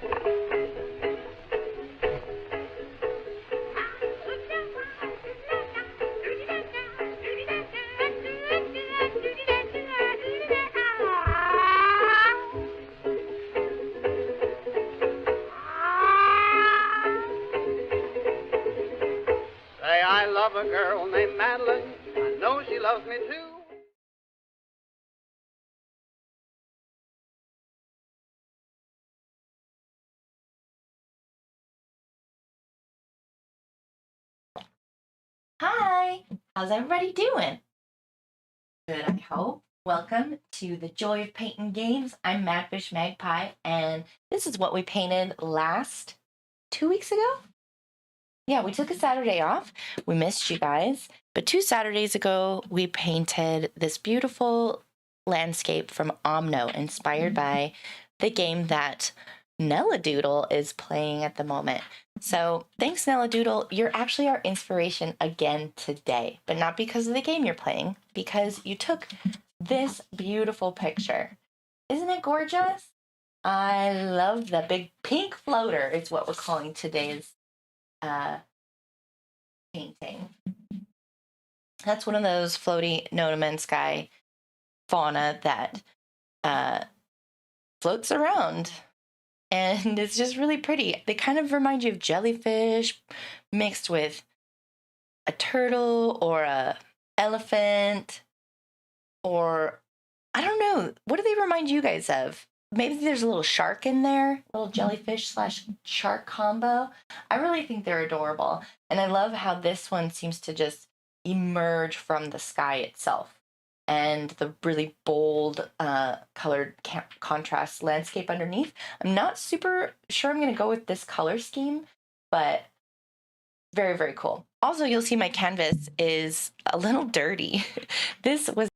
Say I love a girl named Madeline. I know she loves me too. Hi, how's everybody doing? Good, I hope. Welcome to the Joy of Painting Games. I'm Madfish Magpie, and this is what we painted last 2 weeks ago. Yeah, we took a Saturday off. We missed you guys, but 2 Saturdays ago, we painted this beautiful landscape from Omno, inspired by the game that Nella Doodle is playing at the moment. So thanks, Nella Doodle. You're actually our inspiration again today, but not because of the game you're playing, because you took this beautiful picture. Isn't it gorgeous? I love the big pink floater is what we're calling today's painting. That's one of those floaty Nonamen sky fauna that floats around. And it's just really pretty. They kind of remind you of jellyfish mixed with a turtle or a elephant, or I don't know. What do they remind you guys of? Maybe there's a little shark in there, a little jellyfish / shark combo. I really think they're adorable. And I love how this one seems to just emerge from the sky itself. And the really bold colored contrast landscape underneath. I'm not super sure I'm going to go with this color scheme, but very, very cool. Also, you'll see my canvas is a little dirty. This was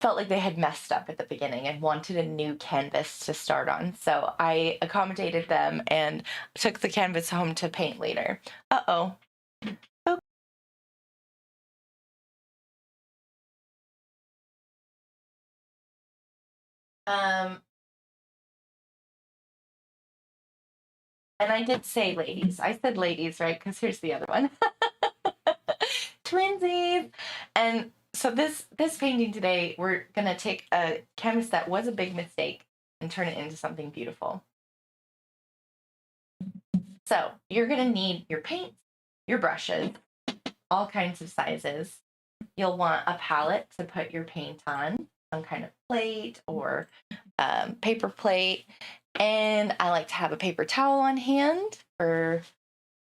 felt like they had messed up at the beginning and wanted a new canvas to start on. So I accommodated them and took the canvas home to paint later. Uh-oh. Oh. And I did say ladies. I said ladies, right? Because here's the other one. Twinsies. And so this painting today, we're gonna take a canvas that was a big mistake and turn it into something beautiful. So you're gonna need your paints, your brushes, all kinds of sizes. You'll want a palette to put your paint on, some kind of plate or paper plate. And I like to have a paper towel on hand for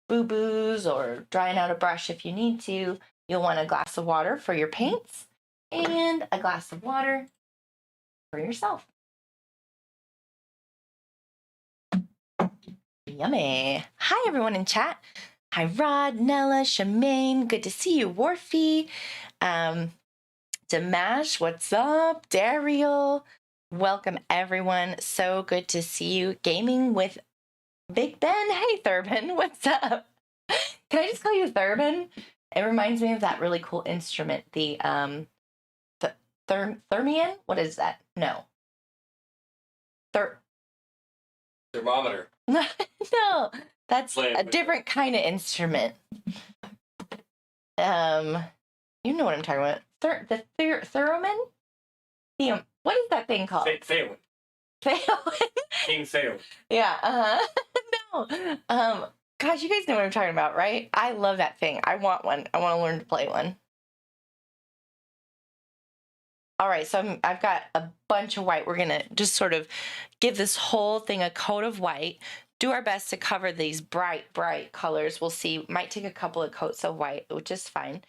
boo-boos or drying out a brush if you need to. You'll want a glass of water for your paints and a glass of water for yourself. Yummy. Hi, everyone in chat. Hi, Rod, Nella, Shemaine. Good to see you, Wharfie. Dimash, what's up? Daryl. Welcome, everyone. So good to see you. Gaming with Big Ben. Hey, Thurbin. What's up? Can I just call you Thurbin? It reminds me of that really cool instrument, the Thermian? What is that? No. Thermometer. No, that's a different kind of instrument. You know what I'm talking about. The theremin? What is that thing called? Theowen. Theowen? King Theowen. Yeah, no. Gosh, you guys know what I'm talking about, right? I love that thing. I want one. I want to learn to play one. All right, so I've got a bunch of white. We're going to just sort of give this whole thing a coat of white, do our best to cover these bright, bright colors. We'll see. Might take a couple of coats of white, which is fine,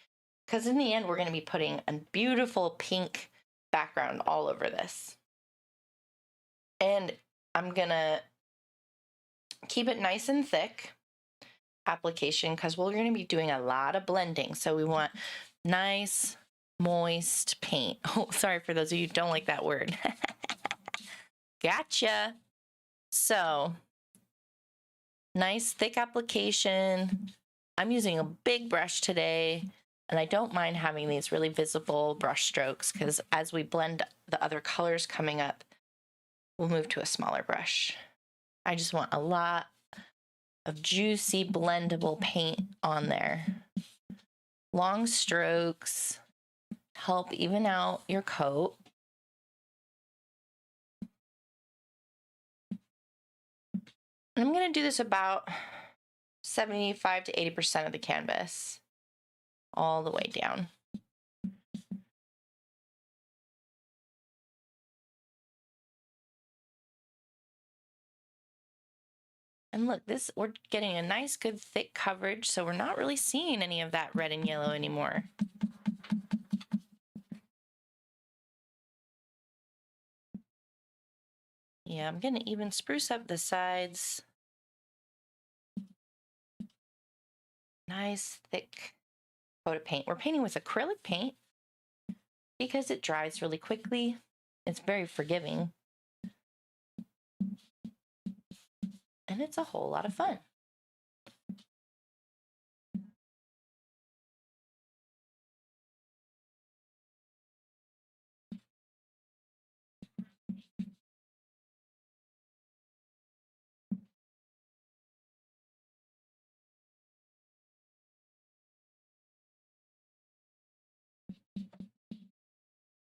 because in the end, we're going to be putting a beautiful pink background all over this. And I'm going to keep it nice and thick application because we're going to be doing a lot of blending. So we want nice, moist paint. Oh, sorry for those of you who don't like that word. Gotcha. So Nice thick application. I'm using a big brush today, and I don't mind having these really visible brush strokes because as we blend the other colors coming up, we'll move to a smaller brush. I just want a lot of juicy blendable paint on there. Long strokes help even out your coat. And I'm going to do this about 75 to 80% of the canvas, all the way down. And look, we're getting a nice, good, thick coverage, so we're not really seeing any of that red and yellow anymore. Yeah, I'm going to even spruce up the sides. Nice, thick coat of paint. We're painting with acrylic paint because it dries really quickly. It's very forgiving. And it's a whole lot of fun.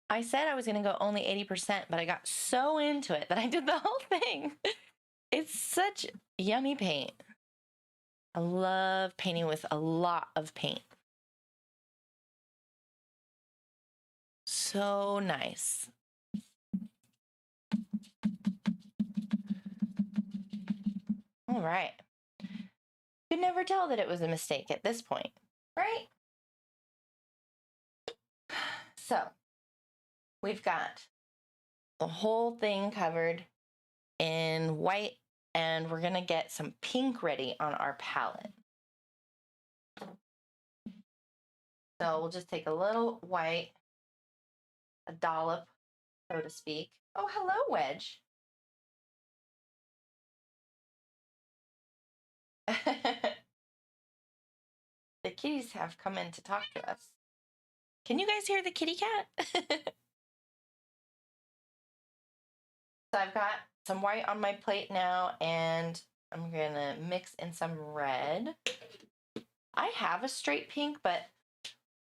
I said I was going to go only 80%, but I got so into it that I did the whole thing. It's such yummy paint. I love painting with a lot of paint. So nice. All right. Could never tell that it was a mistake at this point, right? So we've got the whole thing covered in white, and we're gonna get some pink ready on our palette. So we'll just take a little white, a dollop, so to speak. Oh, hello, Wedge. The kitties have come in to talk to us. Can you guys hear the kitty cat? So I've got some white on my plate now, and I'm gonna mix in some red. I have a straight pink, but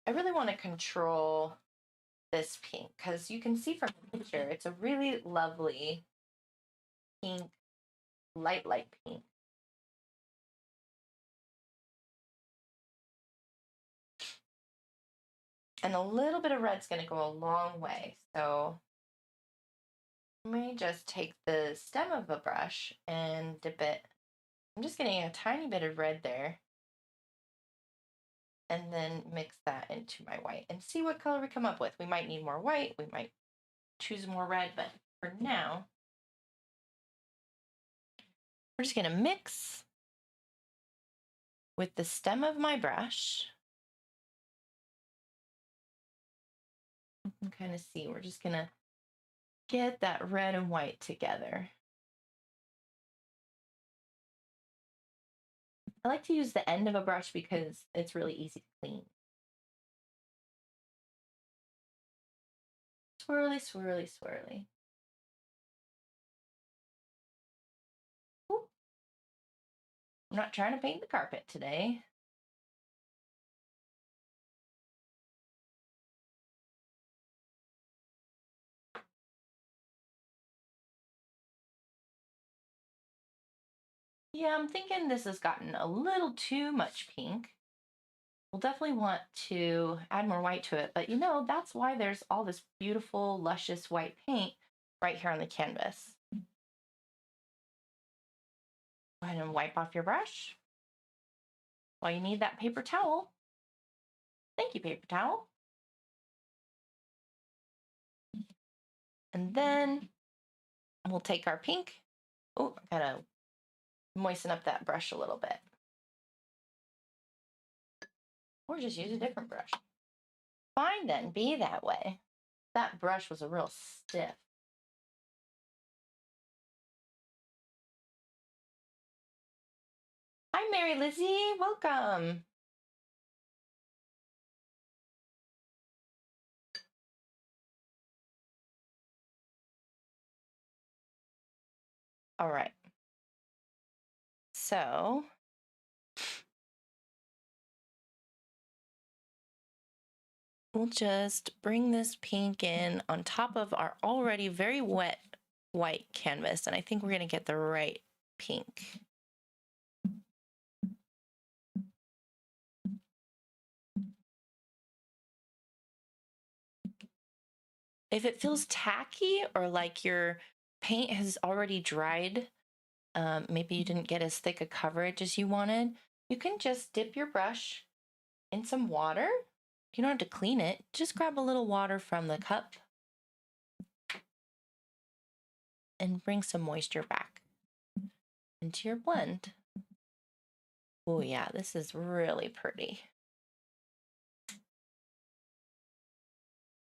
I really want to control this pink because you can see from the picture, it's a really lovely pink, light pink. And a little bit of red's going to go a long way. So let me just take the stem of a brush and dip it. I'm just getting a tiny bit of red there. And then mix that into my white and see what color we come up with. We might need more white. We might choose more red. But for now, we're just going to mix with the stem of my brush. And kind of see, we're just going to get that red and white together. I like to use the end of a brush because it's really easy to clean. Swirly, swirly, swirly. Ooh. I'm not trying to paint the carpet today. Yeah, I'm thinking this has gotten a little too much pink. We'll definitely want to add more white to it, but you know, that's why there's all this beautiful, luscious white paint right here on the canvas. Go ahead and wipe off your brush. Well, you need that paper towel. Thank you, paper towel. And then we'll take our pink. Oh, I gotta moisten up that brush a little bit. Or just use a different brush. Fine then, be that way. That brush was a real stiff. Hi, Mary Lizzie. Welcome. All right. So we'll just bring this pink in on top of our already very wet white canvas, and I think we're going to get the right pink. If it feels tacky or like your paint has already dried, maybe you didn't get as thick a coverage as you wanted, you can just dip your brush in some water. You don't have to clean it. Just grab a little water from the cup and bring some moisture back into your blend. Oh yeah, this is really pretty.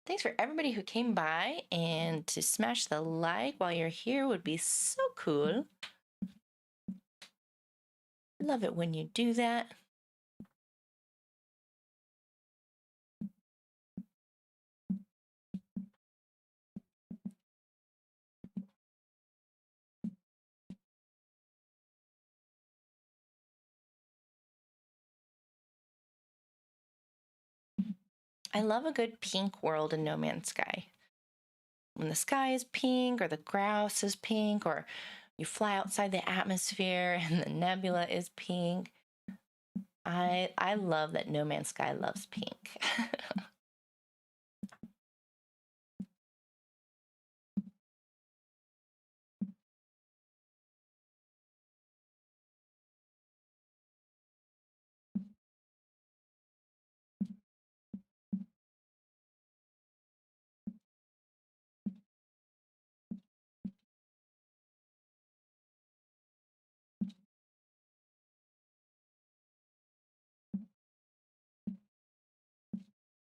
Thanks for everybody who came by, and to smash the like while you're here would be so cool. Love it when you do that. I love a good pink world in No Man's Sky. When the sky is pink, or the grass is pink, or you fly outside the atmosphere and the nebula is pink. I love that No Man's Sky loves pink.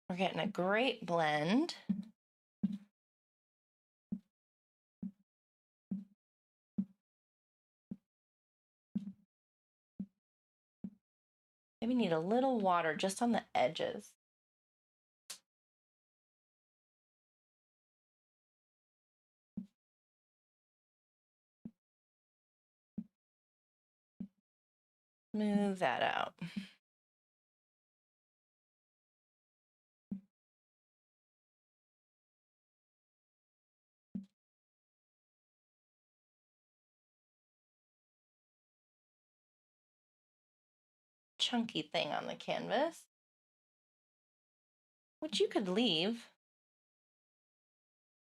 We're getting a great blend. Maybe need a little water just on the edges. Smooth that out. Chunky thing on the canvas, which you could leave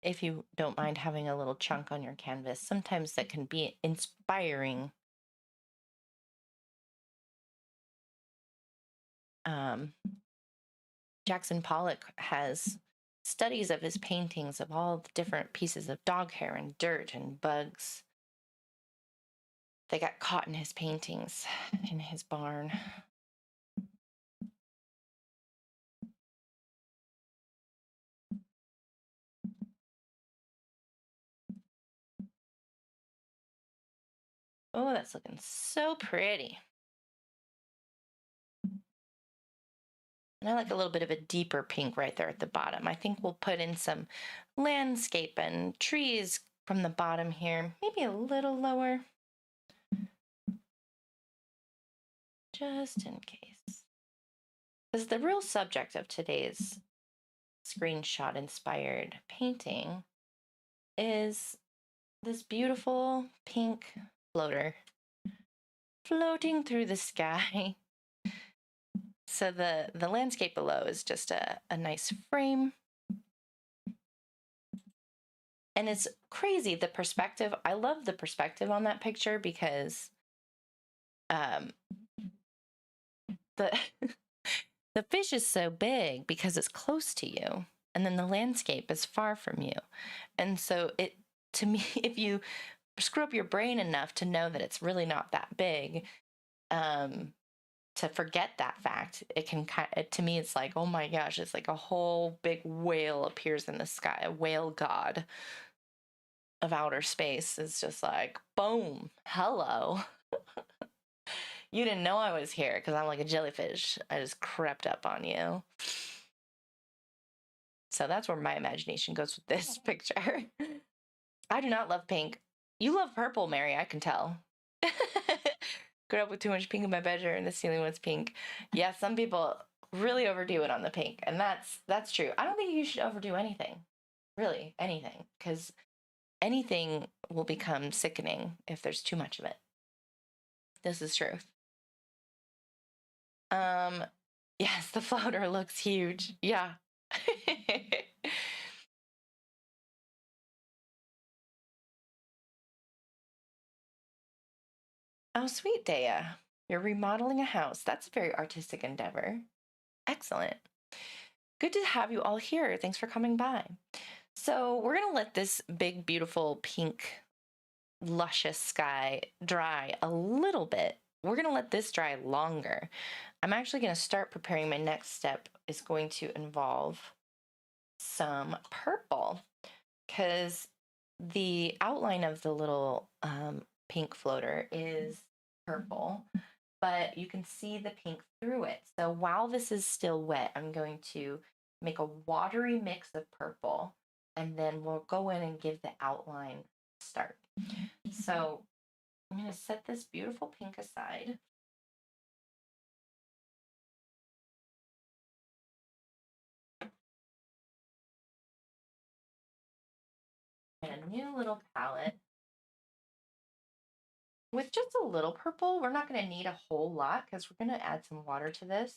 if you don't mind having a little chunk on your canvas. Sometimes that can be inspiring. Jackson Pollock has studies of his paintings of all the different pieces of dog hair and dirt and bugs that got caught in his paintings in his barn. Oh, that's looking so pretty. And I like a little bit of a deeper pink right there at the bottom. I think we'll put in some landscape and trees from the bottom here, maybe a little lower, just in case. Because the real subject of today's screenshot inspired painting is this beautiful pink floater floating through the sky. So the landscape below is just a nice frame. And it's crazy, the perspective. I love the perspective on that picture because the the fish is so big because it's close to you, and then the landscape is far from you. And so it, to me, if you screw up your brain enough to know that it's really not that big, to forget that fact, it can to me, it's like, oh my gosh, it's like a whole big whale appears in the sky, a whale god of outer space is just like, boom, hello. You didn't know I was here because I'm like a jellyfish. I just crept up on you. So that's where my imagination goes with this picture. I do not love pink. You love purple, Mary, I can tell. Grew up with too much pink in my bedroom and the ceiling was pink. Yeah, some people really overdo it on the pink, and that's true. I don't think you should overdo anything. Really, anything, because anything will become sickening if there's too much of it. This is truth. Yes, the floater looks huge. Yeah. Oh, sweet, Dea. You're remodeling a house. That's a very artistic endeavor. Excellent. Good to have you all here. Thanks for coming by. So we're going to let this big, beautiful, pink, luscious sky dry a little bit. We're going to let this dry longer. I'm actually going to start preparing. My next step is going to involve some purple because the outline of the little pink floater is purple, but you can see the pink through it. So while this is still wet, I'm going to make a watery mix of purple, and then we'll go in and give the outline start. So I'm going to set this beautiful pink aside. And a new little palette with just a little purple. We're not going to need a whole lot because we're going to add some water to this.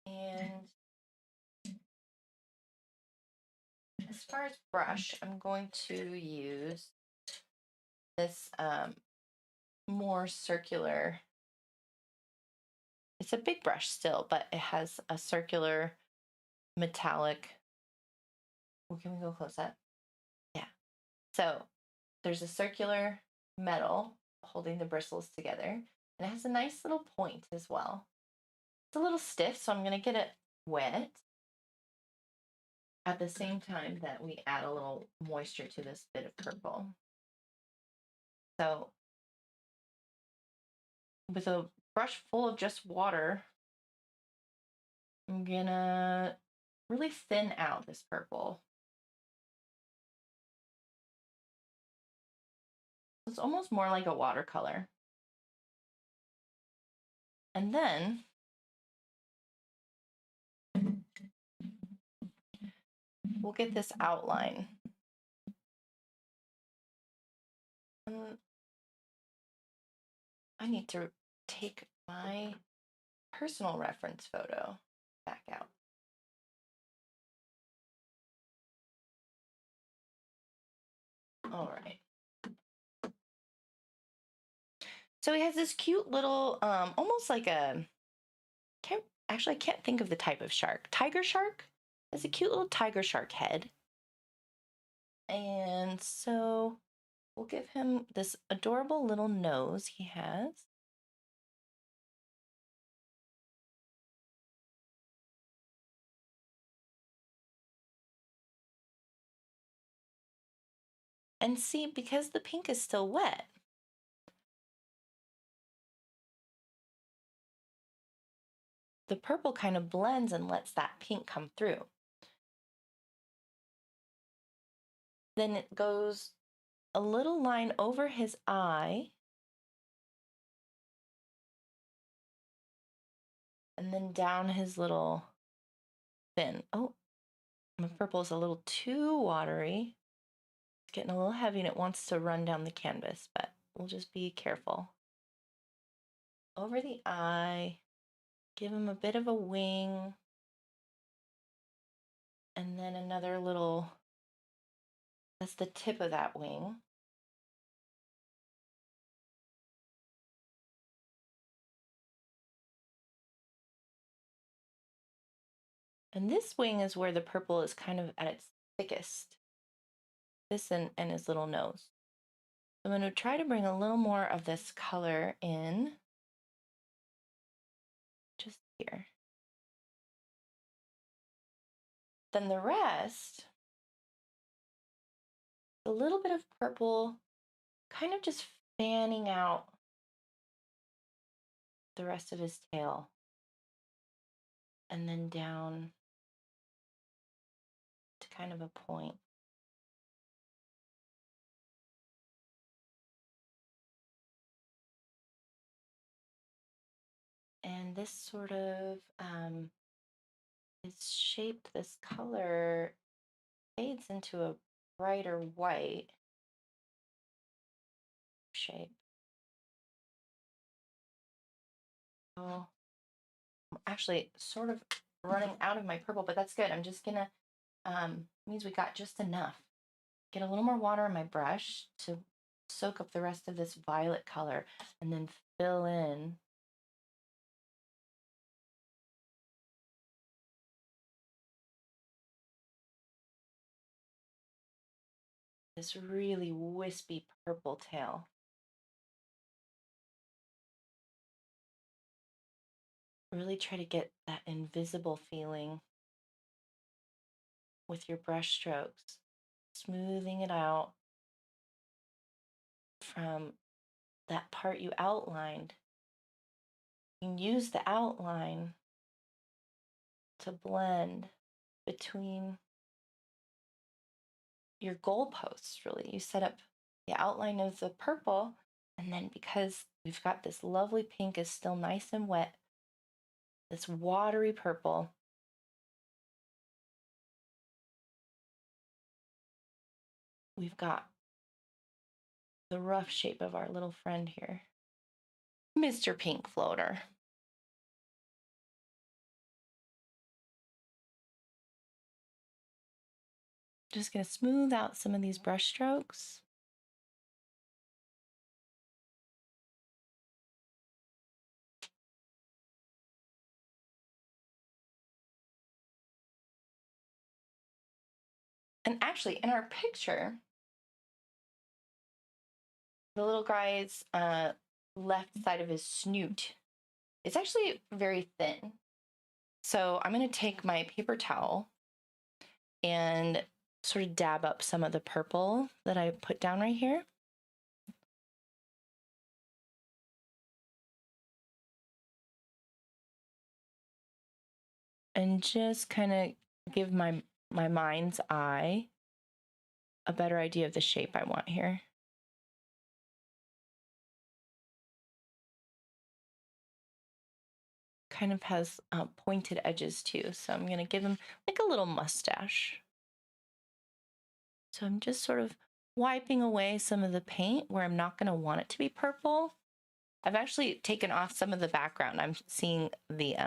And as far as brush, I'm going to use this more circular. It's a big brush still, but it has a circular metallic. Well, can we go close up? Yeah. So there's a circular metal holding the bristles together, and it has a nice little point as well. It's a little stiff, so I'm going to get it wet at the same time that we add a little moisture to this bit of purple. So with a brush full of just water, I'm gonna really thin out this purple. It's almost more like a watercolor. And then we'll get this outline. I need to take my personal reference photo back out. All right. So he has this cute little, almost like a, I can't think of the type of shark. Tiger shark? It's a cute little tiger shark head. And so we'll give him this adorable little nose he has. And see, because the pink is still wet, the purple kind of blends and lets that pink come through. Then it goes a little line over his eye, and then down his little fin. Oh, my purple is a little too watery. It's getting a little heavy and it wants to run down the canvas, but we'll just be careful. Over the eye, give him a bit of a wing, and then another little, that's the tip of that wing. And this wing is where the purple is kind of at its thickest. This and his little nose. I'm going to try to bring a little more of this color in. Just here. Then the rest, a little bit of purple kind of just fanning out the rest of his tail. And then down to kind of a point. And this sort of is shaped, this color fades into a brighter white shape. Oh, I'm actually sort of running out of my purple, but that's good. I'm just gonna, means we got just enough. Get a little more water on my brush to soak up the rest of this violet color and then fill in this really wispy purple tail. Really try to get that invisible feeling with your brush strokes, smoothing it out from that part you outlined. You can use the outline to blend between your goalposts, really. You set up the outline of the purple, and then because we've got this lovely pink is still nice and wet, this watery purple, we've got the rough shape of our little friend here, Mr. Pink Floater. Just going to smooth out some of these brush strokes. And actually, in our picture, the little guy's left side of his snoot is actually very thin. So I'm going to take my paper towel and sort of dab up some of the purple that I put down right here. And just kind of give my mind's eye a better idea of the shape I want here. Kind of has pointed edges too, so I'm going to give him like a little mustache. So I'm just sort of wiping away some of the paint where I'm not going to want it to be purple. I've actually taken off some of the background. I'm seeing the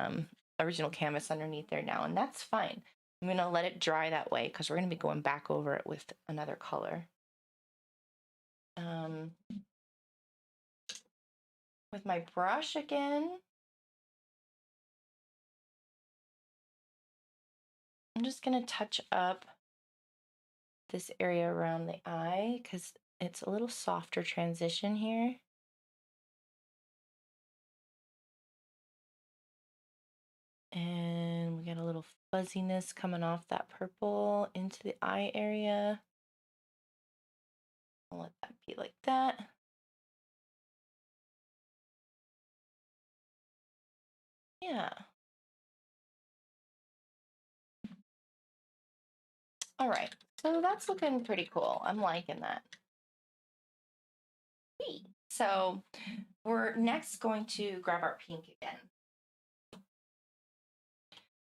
original canvas underneath there now, and that's fine. I'm going to let it dry that way because we're going to be going back over it with another color. With my brush again, I'm just going to touch up this area around the eye because it's a little softer transition here. And we got a little fuzziness coming off that purple into the eye area. I'll let that be like that. Yeah. All right, so that's looking pretty cool. I'm liking that. Sweet. So we're next going to grab our pink again.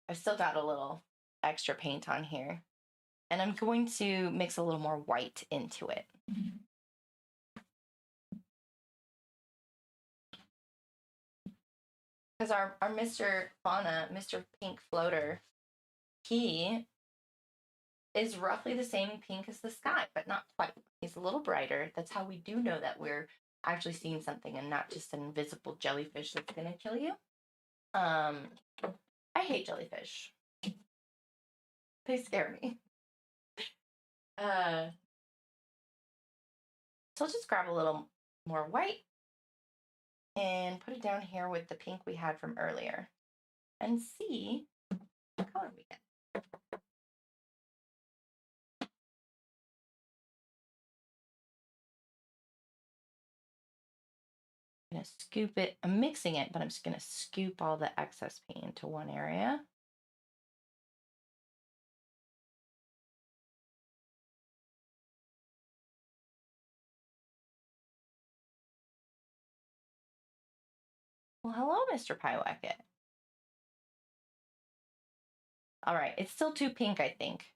I've still got a little extra paint on here, and I'm going to mix a little more white into it. Because our Mr. Fauna, Mr. Pink Floater, he is roughly the same pink as the sky, but not quite. He's a little brighter. That's how we do know that we're actually seeing something and not just an invisible jellyfish that's going to kill you. I hate jellyfish. They scare me. So I'll just grab a little more white and put it down here with the pink we had from earlier and see what color we get. I'm going to scoop it. I'm mixing it, but I'm just going to scoop all the excess paint into one area. Well, hello, Mr. Pyewacket. All right, it's still too pink, I think.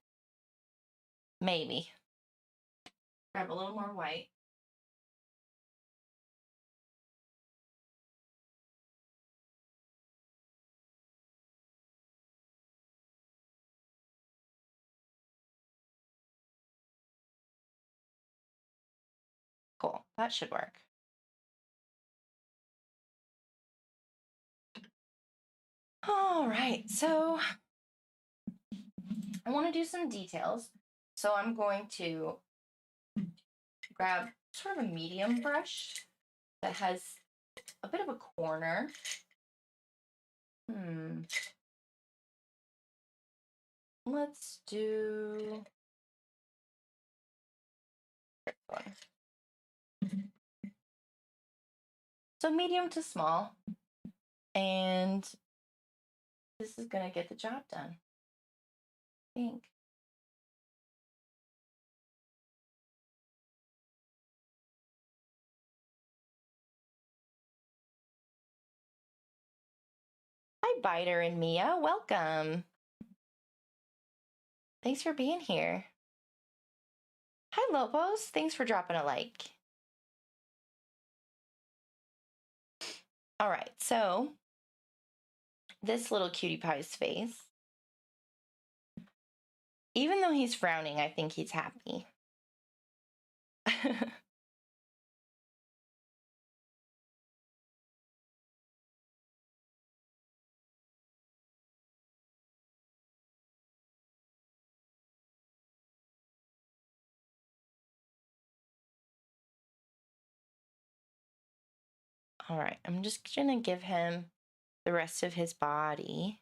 Maybe. Grab a little more white. Cool, that should work. All right, so I want to do some details. So I'm going to grab sort of a medium brush that has a bit of a corner. Let's do this one. So medium to small. And this is going to get the job done, I think. Hi, Biter and Mia. Welcome. Thanks for being here. Hi, Lobos. Thanks for dropping a like. All right, so this little cutie pie's face, even though he's frowning, I think he's happy. All right, I'm just gonna give him the rest of his body.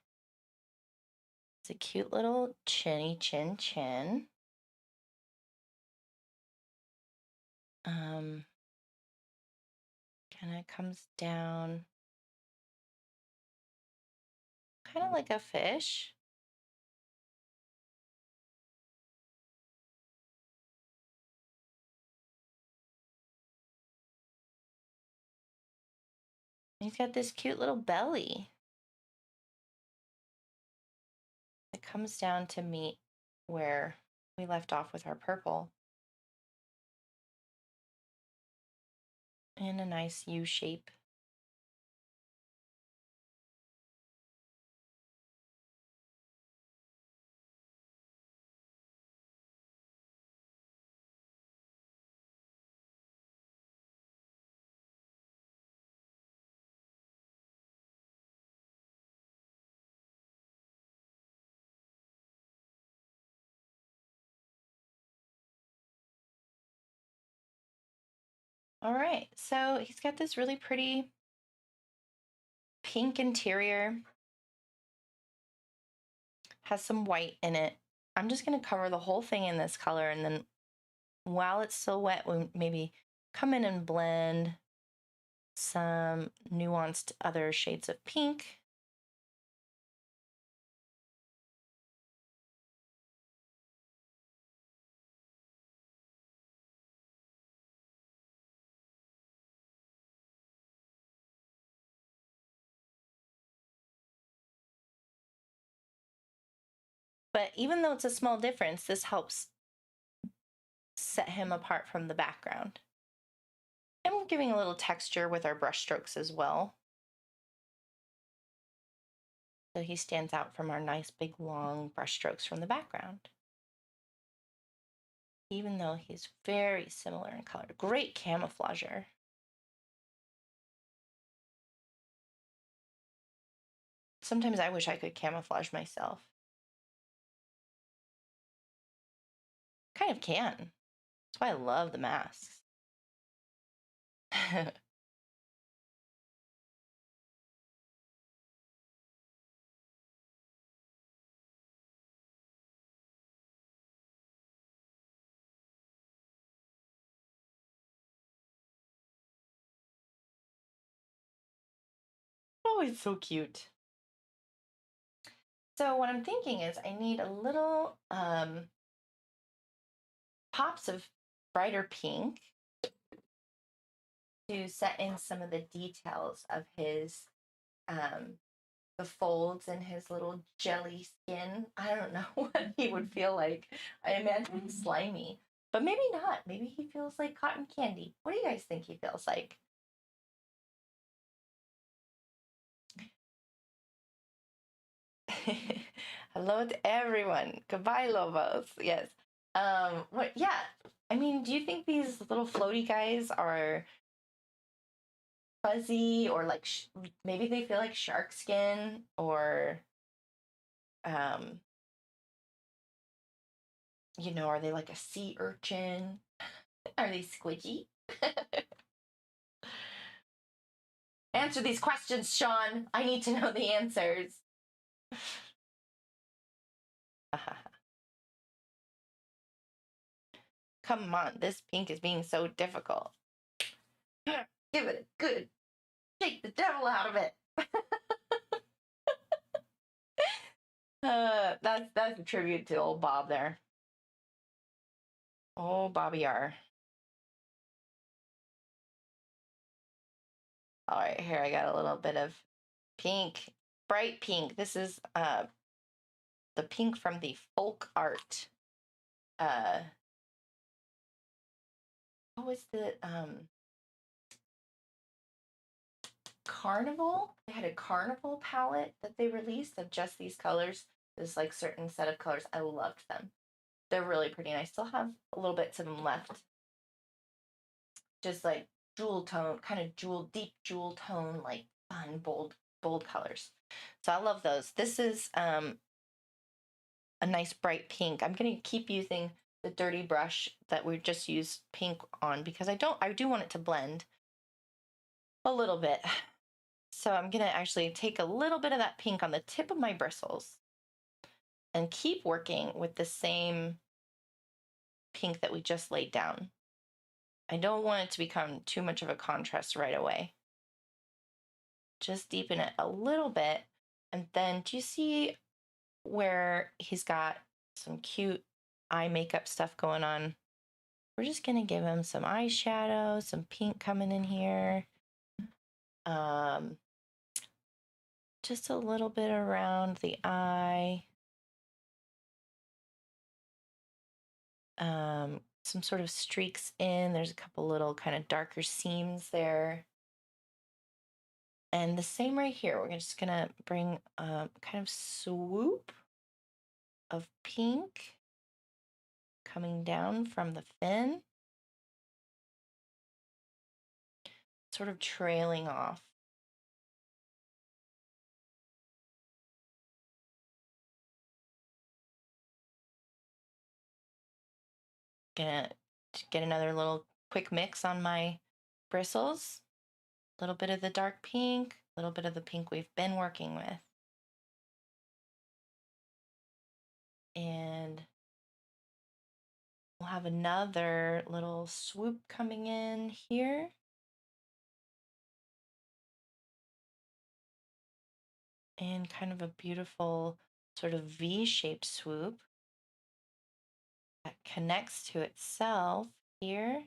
It's a cute little chinny chin. Kind of comes down kind of like a fish. He's got this cute little belly. It comes down to meet where we left off with our purple. In a nice U shape. All right, so he's got this really pretty pink interior. Has some white in it. I'm just going to cover the whole thing in this color, and then while it's still wet, we maybe come in and blend some nuanced other shades of pink. But even though it's a small difference, this helps set him apart from the background. And we're giving a little texture with our brush strokes as well. So he stands out from our nice big long brush strokes from the background. Even though he's very similar in color. Great camouflager. Sometimes I wish I could camouflage myself. Kind of can. That's why I love the masks. it's so cute. So what I'm thinking is I need a little pops of brighter pink to set in some of the details of his the folds in his little jelly skin. I don't know what he would feel like. I imagine he's slimy, but maybe not. Maybe he feels like cotton candy. What do you guys think he feels like? Hello to everyone. Goodbye, Lobos. Yes. What? Yeah. I mean, do you think these little floaty guys are fuzzy or like maybe they feel like shark skin or um are they like a sea urchin? Are they squidgy? Answer these questions, Sean. I need to know the answers. Come on, this pink is being so difficult. Give it a good shake the devil out of it. That's a tribute to old Bob there. Oh, Bobby R. All right, here I got a little bit of pink, bright pink. This is the pink from the folk art. What was the Carnival? They had a Carnival palette that they released of just these colors. This like certain set of colors. I loved them. They're really pretty, and I still have a little bits of them left. Just like jewel tone, kind of deep jewel tone, like fun, bold colors. So I love those. This is a nice bright pink. I'm gonna keep using the dirty brush that we just used pink on because I do want it to blend a little bit. So I'm gonna actually take a little bit of that pink on the tip of my bristles and keep working with the same pink that we just laid down. I don't want it to become too much of a contrast right away. Just deepen it a little bit. And then do you see where he's got some cute eye makeup stuff going on? We're just gonna give him some eyeshadow, some pink coming in here. Just a little bit around the eye. Some sort of streaks in. There's a couple little kind of darker seams there. And the same right here. We're just gonna bring kind of swoop of pink coming down from the fin, sort of trailing off. Gonna get another little quick mix on my bristles. A little bit of the dark pink, a little bit of the pink we've been working with. And we'll have another little swoop coming in here. And kind of a beautiful sort of V-shaped swoop that connects to itself here.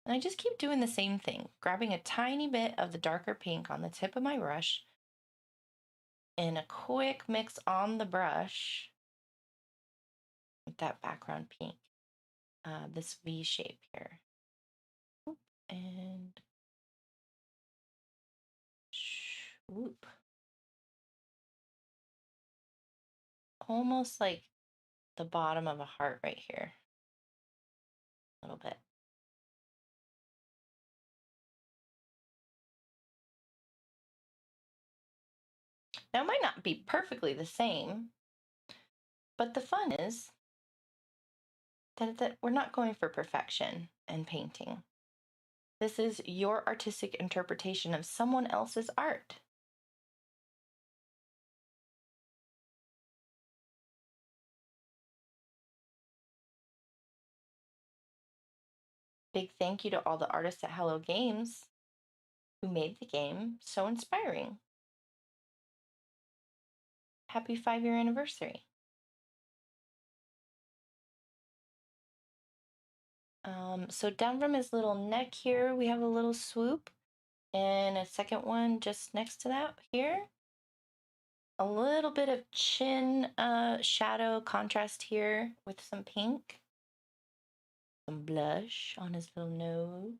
And I just keep doing the same thing, grabbing a tiny bit of the darker pink on the tip of my brush and a quick mix on the brush with that background pink, this V shape here. And swoop. Almost like the bottom of a heart right here. A little bit. Now, it might not be perfectly the same, but the fun is that we're not going for perfection in painting. This is your artistic interpretation of someone else's art. Big thank you to all the artists at Hello Games who made the game so inspiring. Happy 5-year anniversary. So down from his little neck here, we have a little swoop, and a second one just next to that here. A little bit of chin shadow contrast here with some pink. Some blush on his little nose.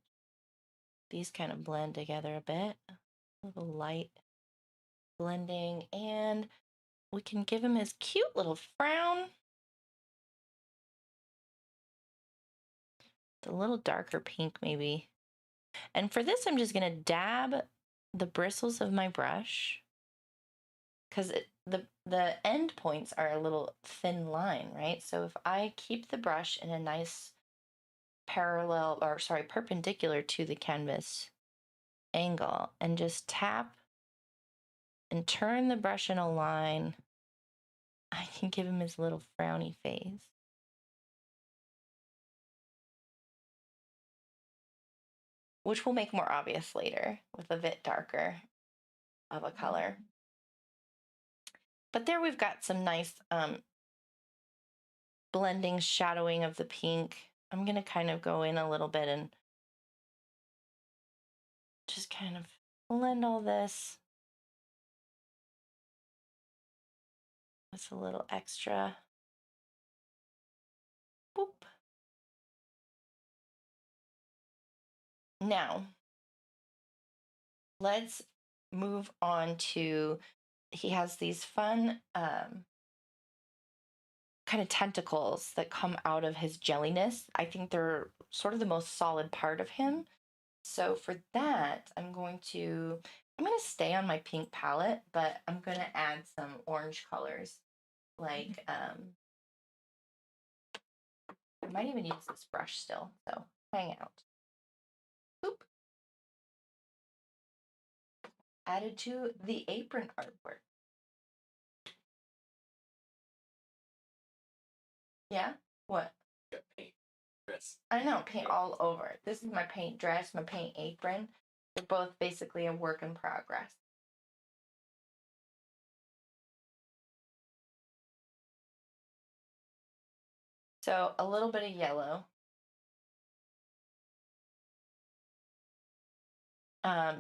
These kind of blend together a bit. A little light blending, and we can give him his cute little frown. It's a little darker pink maybe. And for this, I'm just gonna dab the bristles of my brush, because the end points are a little thin line, right? So if I keep the brush in a nice perpendicular to the canvas angle and just tap and turn the brush in a line, I can give him his little frowny face. Which will make more obvious later with a bit darker of a color. But there we've got some nice blending, shadowing of the pink. I'm going to kind of go in a little bit and just kind of blend all this with a little extra. Boop. Now, let's move on to, he has these fun kind of tentacles that come out of his jelliness. I think they're sort of the most solid part of him. So for that, I'm going to stay on my pink palette, but I'm going to add some orange colors. Like, I might even use this brush still, so hang out. Boop. Added to the apron artwork. Yeah? What? Paint dress. I know, paint all over. This is my paint dress, my paint apron. They're both basically a work in progress. So a little bit of yellow.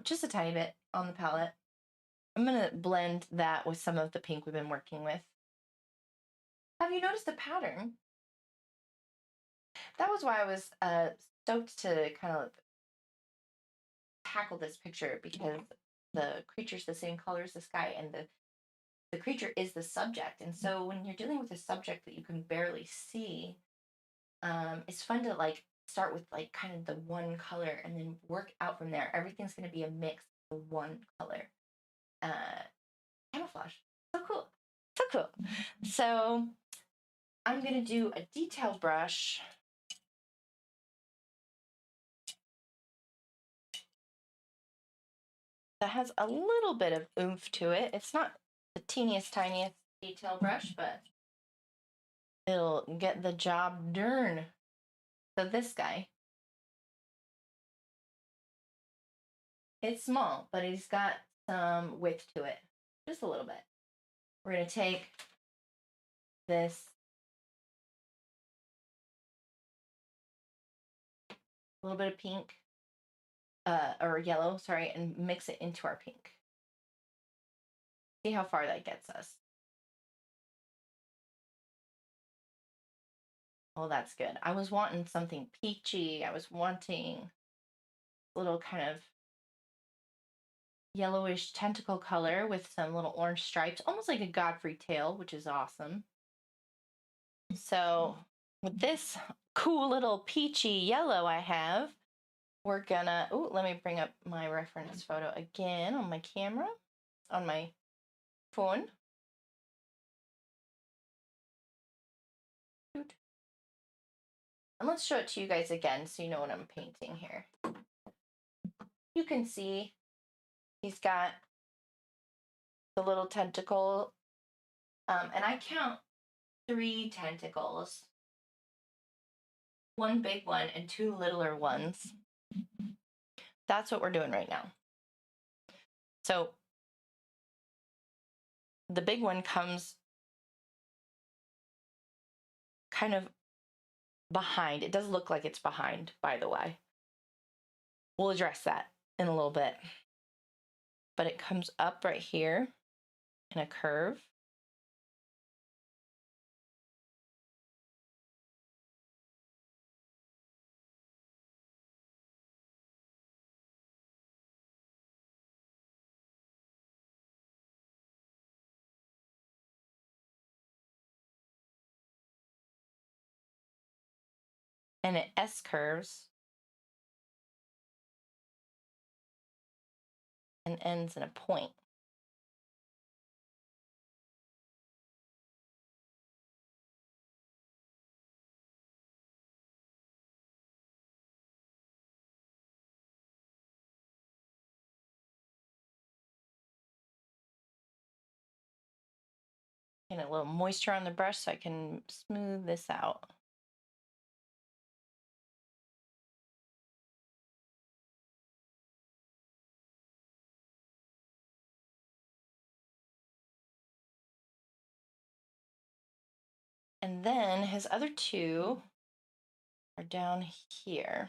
Just a tiny bit on the palette. I'm going to blend that with some of the pink we've been working with. Have you noticed a pattern? That was why I was stoked to kind of tackle this picture, because the creature's the same color as the sky, and the creature is the subject. And so when you're dealing with a subject that you can barely see, it's fun to like start with like kind of the one color and then work out from there. Everything's going to be a mix of one color. Camouflage. So cool. So cool. So I'm going to do a detail brush. That has a little bit of oomph to it. It's not the teeniest, tiniest detail brush, but it'll get the job done. So this guy, it's small, but he's got some width to it, just a little bit. We're going to take this little bit of pink, or yellow, sorry, and mix it into our pink. See how far that gets us. Oh, that's good. I was wanting something peachy. I was wanting a little kind of yellowish tentacle color with some little orange stripes, almost like a Godfrey tail, which is awesome. So with this cool little peachy yellow I have, we're gonna, let me bring up my reference photo again on my camera, on my phone. And let's show it to you guys again so you know what I'm painting here. You can see he's got the little tentacle, and I count 3 tentacles. 1 big one and 2 littler ones. That's what we're doing right now. So the big one comes kind of behind. It does look like it's behind, by the way. We'll address that in a little bit. But it comes up right here in a curve. And it S curves and ends in a point. And a little moisture on the brush so I can smooth this out. And then his other two are down here.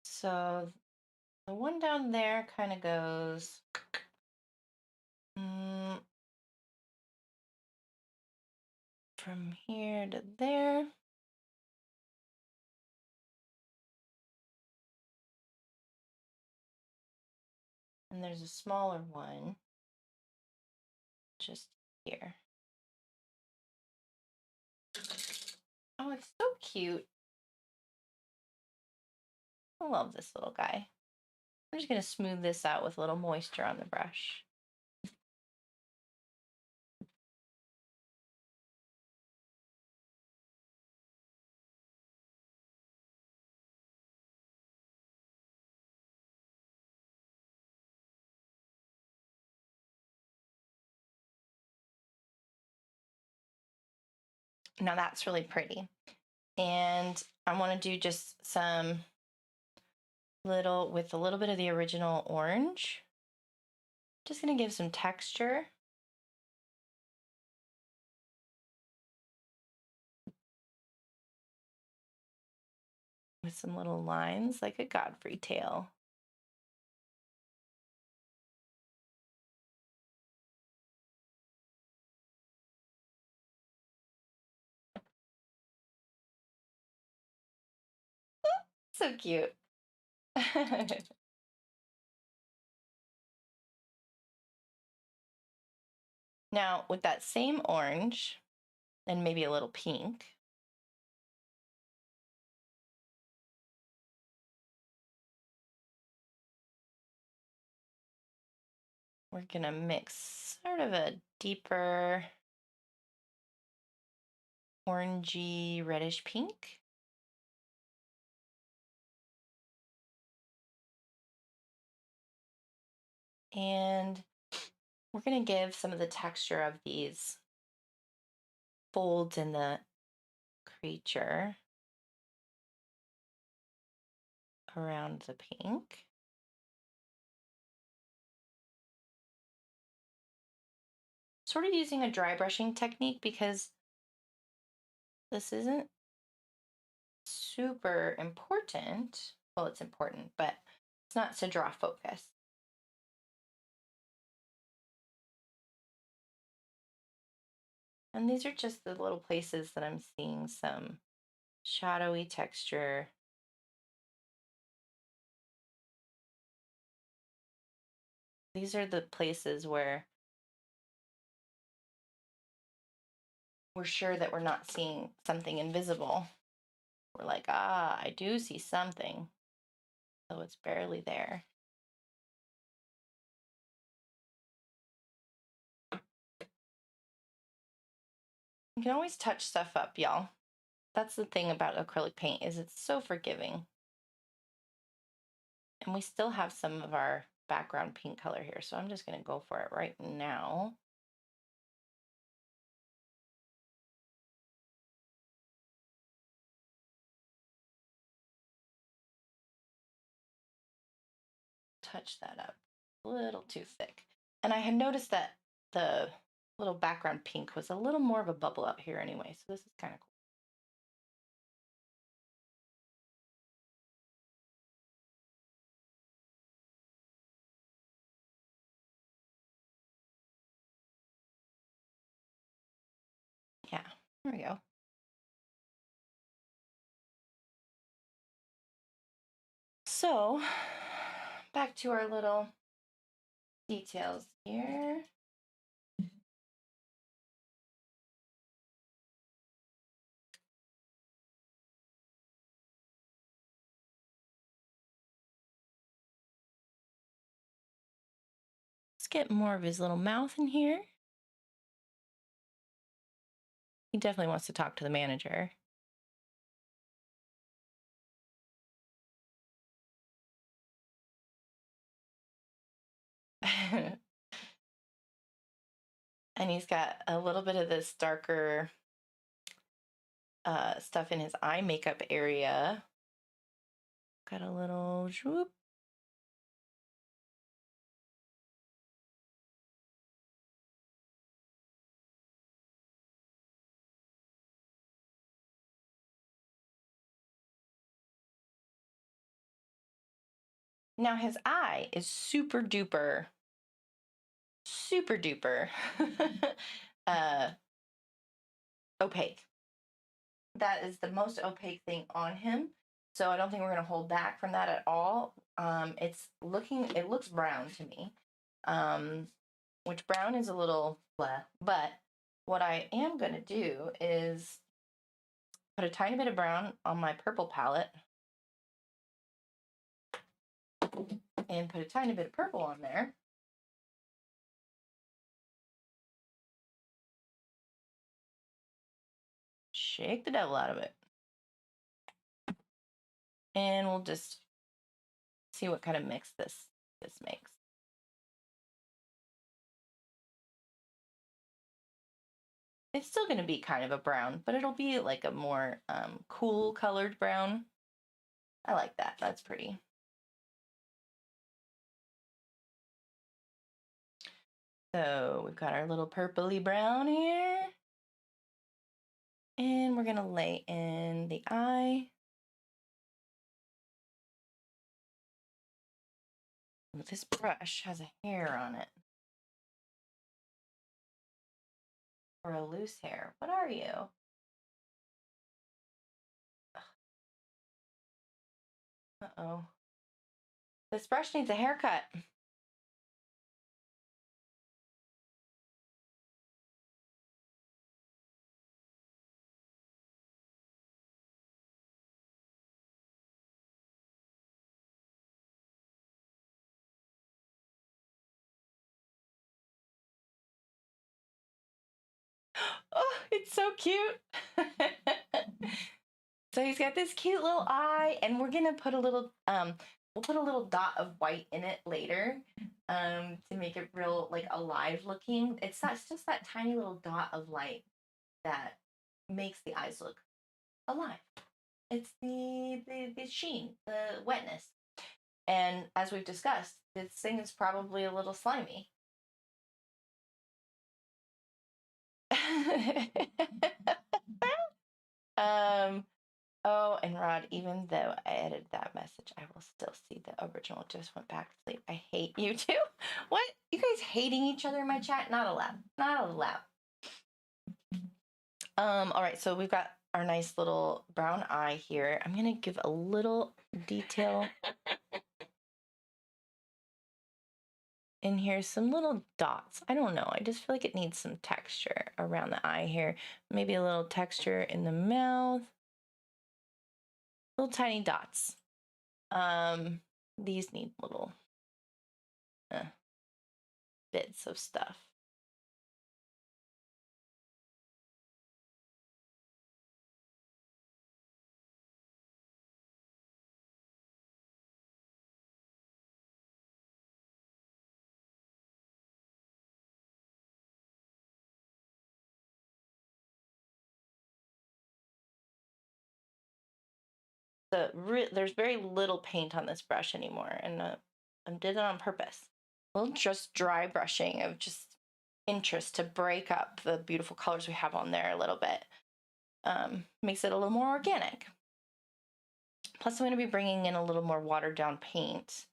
So the one down there kind of goes from here to there. And there's a smaller one just here. Oh, it's so cute. I love this little guy. I'm just going to smooth this out with a little moisture on the brush. Now that's really pretty. And I want to do just some with a little bit of the original orange. Just going to give some texture. With some little lines like a Godfrey tail. So cute. Now, with that same orange and maybe a little pink, we're going to mix sort of a deeper orangey reddish pink. And we're going to give some of the texture of these folds in the creature around the pink. Sort of using a dry brushing technique because this isn't super important. Well, it's important, but it's not to draw focus. And these are just the little places that I'm seeing some shadowy texture. These are the places where we're sure that we're not seeing something invisible. We're like, I do see something, though it's barely there. You can always touch stuff up, y'all. That's the thing about acrylic paint, is it's so forgiving. And we still have some of our background pink color here, so I'm just going to go for it right now. Touch that up a little too thick. And I had noticed that the little background pink was a little more of a bubble out here anyway, so this is kind of cool. Yeah, there we go. So, back to our little details here. Let's get more of his little mouth in here. He definitely wants to talk to the manager. And he's got a little bit of this darker stuff in his eye makeup area. Got a little whoop. Now his eye is super duper opaque. That is the most opaque thing on him. So I don't think we're going to hold back from that at all. It looks brown to me, which brown is a little blah. But what I am going to do is put a tiny bit of brown on my purple palette and put a tiny bit of purple on there. Shake the devil out of it. And we'll just see what kind of mix this makes. It's still going to be kind of a brown, but it'll be like a more cool colored brown. I like that. That's pretty. So we've got our little purpley brown here. And we're going to lay in the eye. This brush has a hair on it. Or a loose hair. What are you? Uh-oh. This brush needs a haircut. Oh, it's so cute. So he's got this cute little eye, and we're gonna put a little we'll put a little dot of white in it later to make it real like alive looking. It's just that tiny little dot of light that makes the eyes look alive. It's the sheen, the wetness. And as we've discussed, this thing is probably a little slimy. Oh, and Rod, even though I edited that message, I will still see the original just went back to sleep. I hate you too. What? You guys hating each other in my chat? Not allowed. Not allowed. All right, so we've got our nice little brown eye here. I'm gonna give a little detail in here, some little dots. I don't know. I just feel like it needs some texture around the eye here. Maybe a little texture in the mouth. Little tiny dots. These need little bits of stuff. there's very little paint on this brush anymore, and I did it on purpose. A little just dry brushing of just interest to break up the beautiful colors we have on there a little bit. Makes it a little more organic. Plus, I'm going to be bringing in a little more watered down paint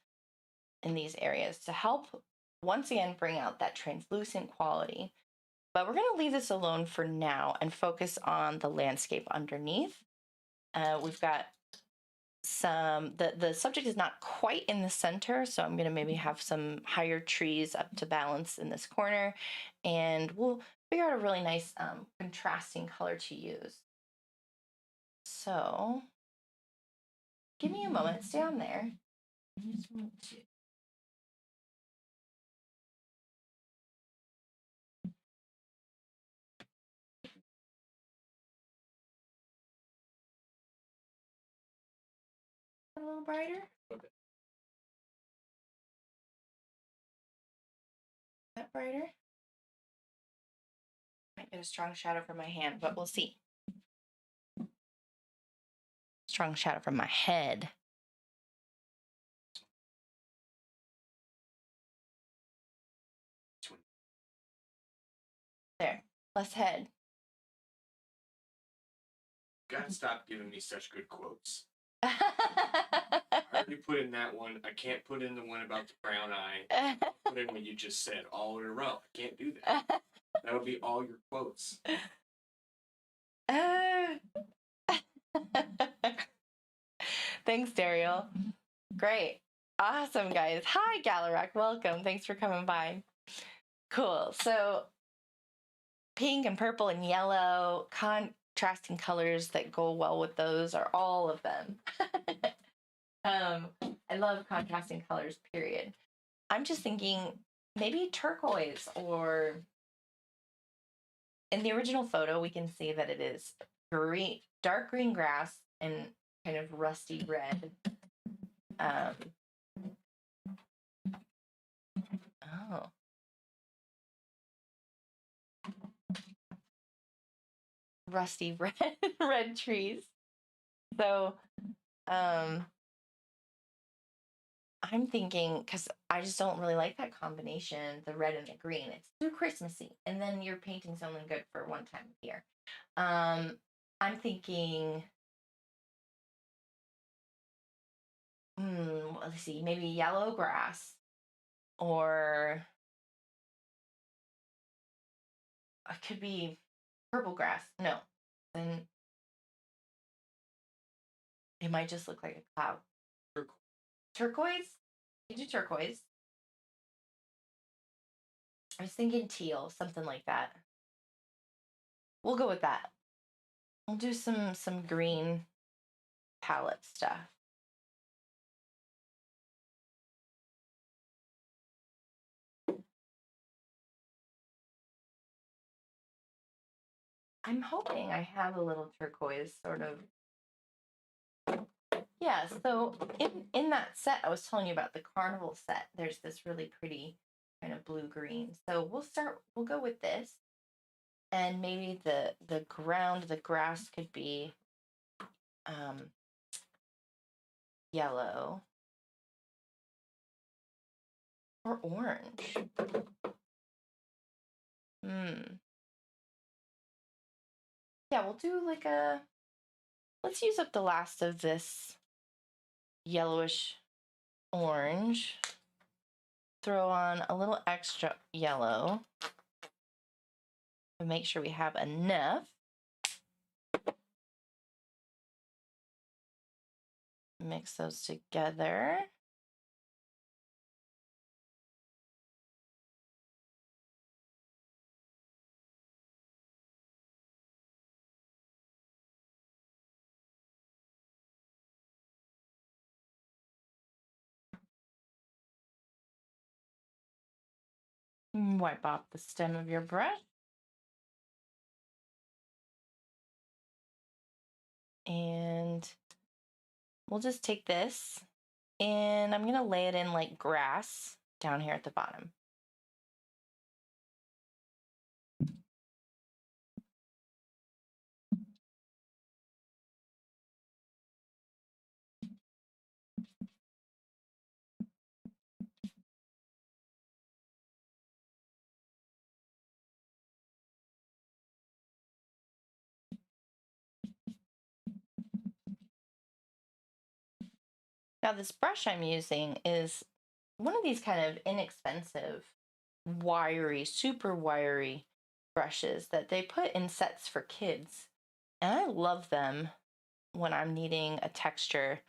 in these areas to help, once again, bring out that translucent quality. But we're going to leave this alone for now and focus on the landscape underneath. We've got the subject is not quite in the center, so I'm going to maybe have some higher trees up to balance in this corner, and we'll figure out a really nice contrasting color to use. So give me a moment, stay on there. I just want to a little brighter. Okay. That brighter. Might get a strong shadow from my hand, but we'll see. Strong shadow from my head. There, less head. Gotta stop giving me such good quotes. I already put in that one. I can't put in the one about the brown eye. I'll put in what you just said all in a row. I can't do that. That'll be all your quotes. Thanks, Daryl. Great. Awesome, guys. Hi, Galarak. Welcome. Thanks for coming by. Cool. So pink and purple and yellow, contrasting colors that go well with those are all of them. I love contrasting colors, period. I'm just thinking maybe turquoise, or in the original photo, we can see that it is green, dark green grass and kind of rusty red. Oh. Rusty red trees. So I'm thinking, because I just don't really like that combination, the red and the green. It's too Christmassy. And then you're painting something good for one time of year. I'm thinking, let's see, maybe yellow grass, or it could be purple grass. No, then it might just look like a cloud. Turquoise? You do turquoise. I was thinking teal, something like that. We'll go with that. We'll do some green palette stuff. I'm hoping I have a little turquoise sort of. Yeah, so in that set I was telling you about, the carnival set, there's this really pretty kind of blue-green. So we'll go with this. And maybe the grass could be yellow or orange. Yeah, we'll do like let's use up the last of this yellowish orange. Throw on a little extra yellow and make sure we have enough. Mix those together. Wipe off the stem of your brush. And we'll just take this, and I'm going to lay it in like grass down here at the bottom. Now this brush I'm using is one of these kind of inexpensive, wiry, super wiry brushes that they put in sets for kids. And I love them when I'm needing a texture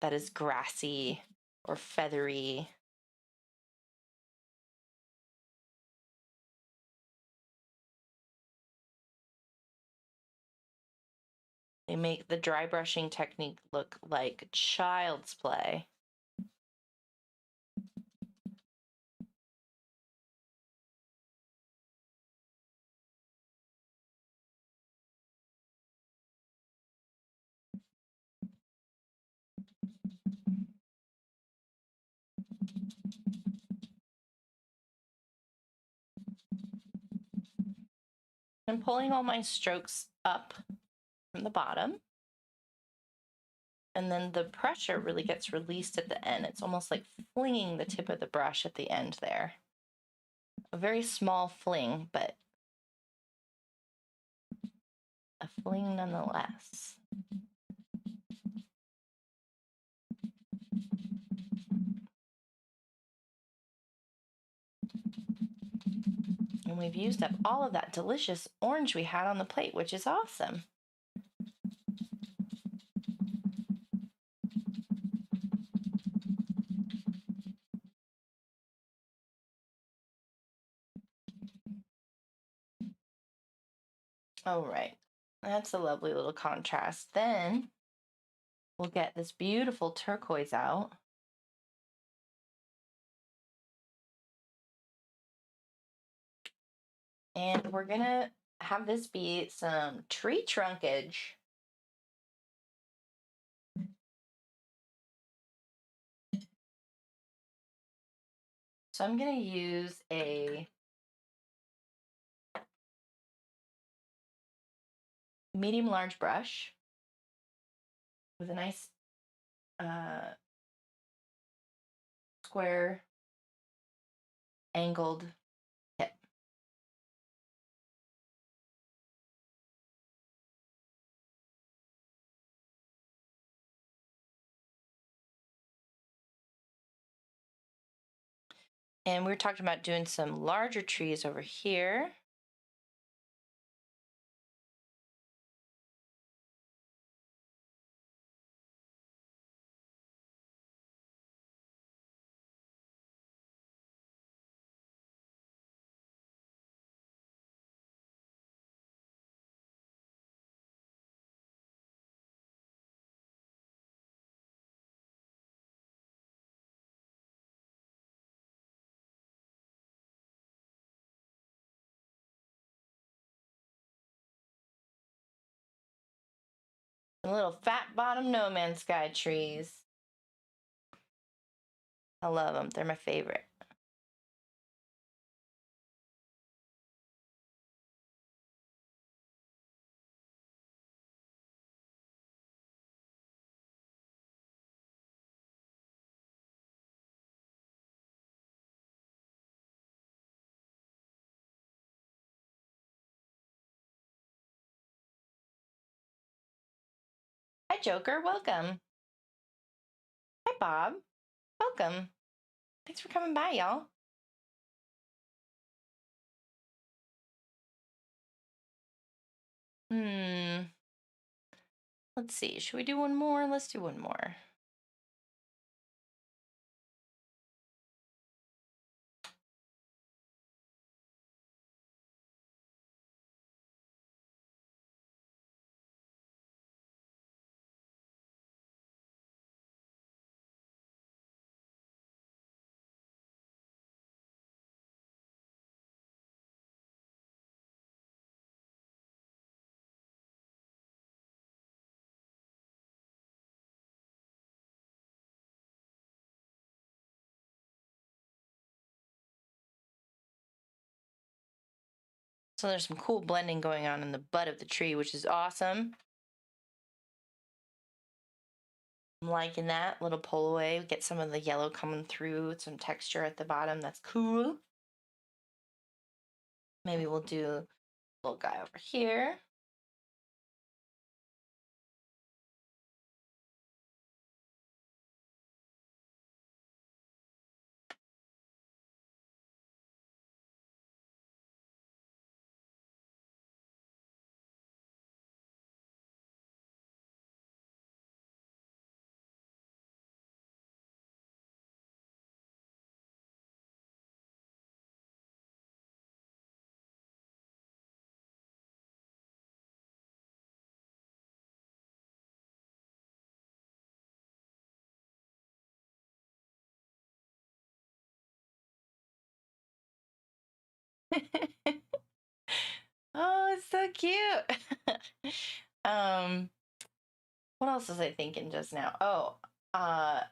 that is grassy or feathery. They make the dry brushing technique look like child's play. I'm pulling all my strokes up from the bottom. And then the pressure really gets released at the end. It's almost like flinging the tip of the brush at the end there. A very small fling, but a fling nonetheless. And we've used up all of that delicious orange we had on the plate, which is awesome. All right, that's a lovely little contrast. Then we'll get this beautiful turquoise out. And we're gonna have this be some tree trunkage. So I'm gonna use a medium large brush with a nice square angled tip. And we were talking about doing some larger trees over here. The little fat bottom No Man's Sky trees. I love them. They're my favorite. Hi, Joker. Welcome. Hi, Bob. Welcome. Thanks for coming by, y'all. Let's see. Should we do one more? Let's do one more. So there's some cool blending going on in the butt of the tree, which is awesome. I'm liking that little pull away. Get some of the yellow coming through, some texture at the bottom. That's cool. Maybe we'll do a little guy over here. Oh, it's so cute. What else was I thinking just now? Oh, I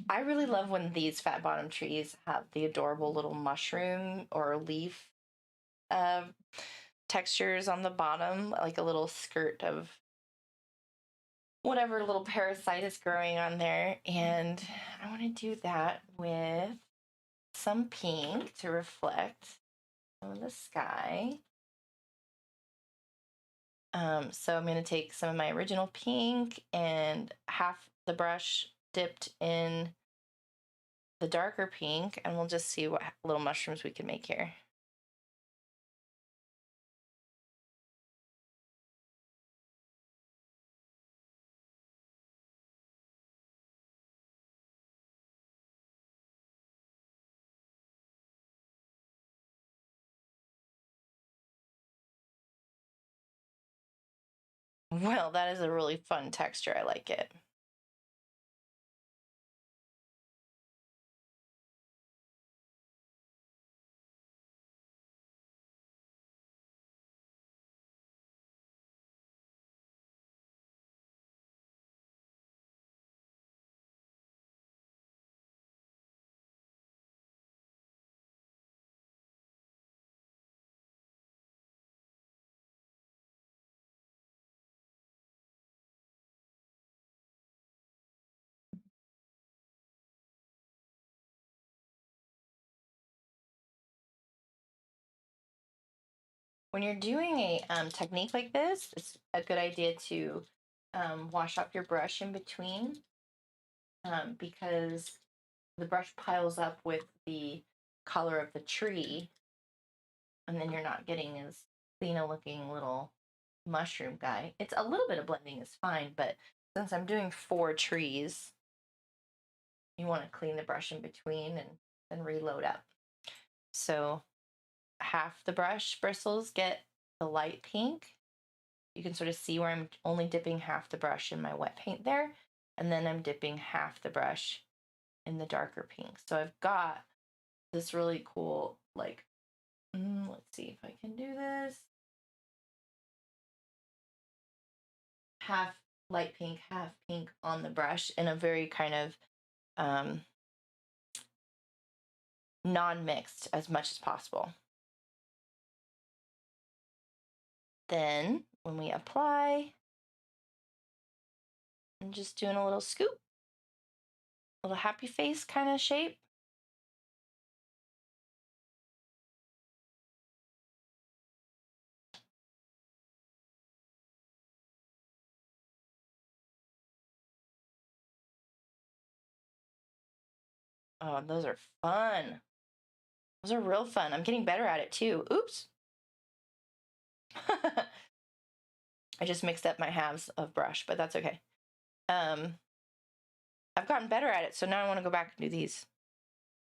I really love when these fat bottom trees have the adorable little mushroom or leaf uh, textures on the bottom, like a little skirt of whatever little parasite is growing on there. And I want to do that with some pink to reflect some of the sky. So I'm going to take some of my original pink and half the brush dipped in the darker pink, and we'll just see what little mushrooms we can make here. Well, that is a really fun texture. I like it. When you're doing a technique like this, it's a good idea to wash up your brush in between because the brush piles up with the color of the tree, and then you're not getting as clean a looking little mushroom guy. It's a little bit of blending is fine, but since I'm doing 4 trees, you want to clean the brush in between and then reload up. So half the brush bristles get the light pink. You can sort of see where I'm only dipping half the brush in my wet paint there, and then I'm dipping half the brush in the darker pink. So I've got this really cool, like, let's see if I can do this. Half light pink, half pink on the brush in a very kind of non-mixed as much as possible. Then when we apply, I'm just doing a little scoop, little happy face kind of shape. Oh, those are fun. Those are real fun. I'm getting better at it too. Oops. I just mixed up my halves of brush, but that's okay. I've gotten better at it, so now I want to go back and do these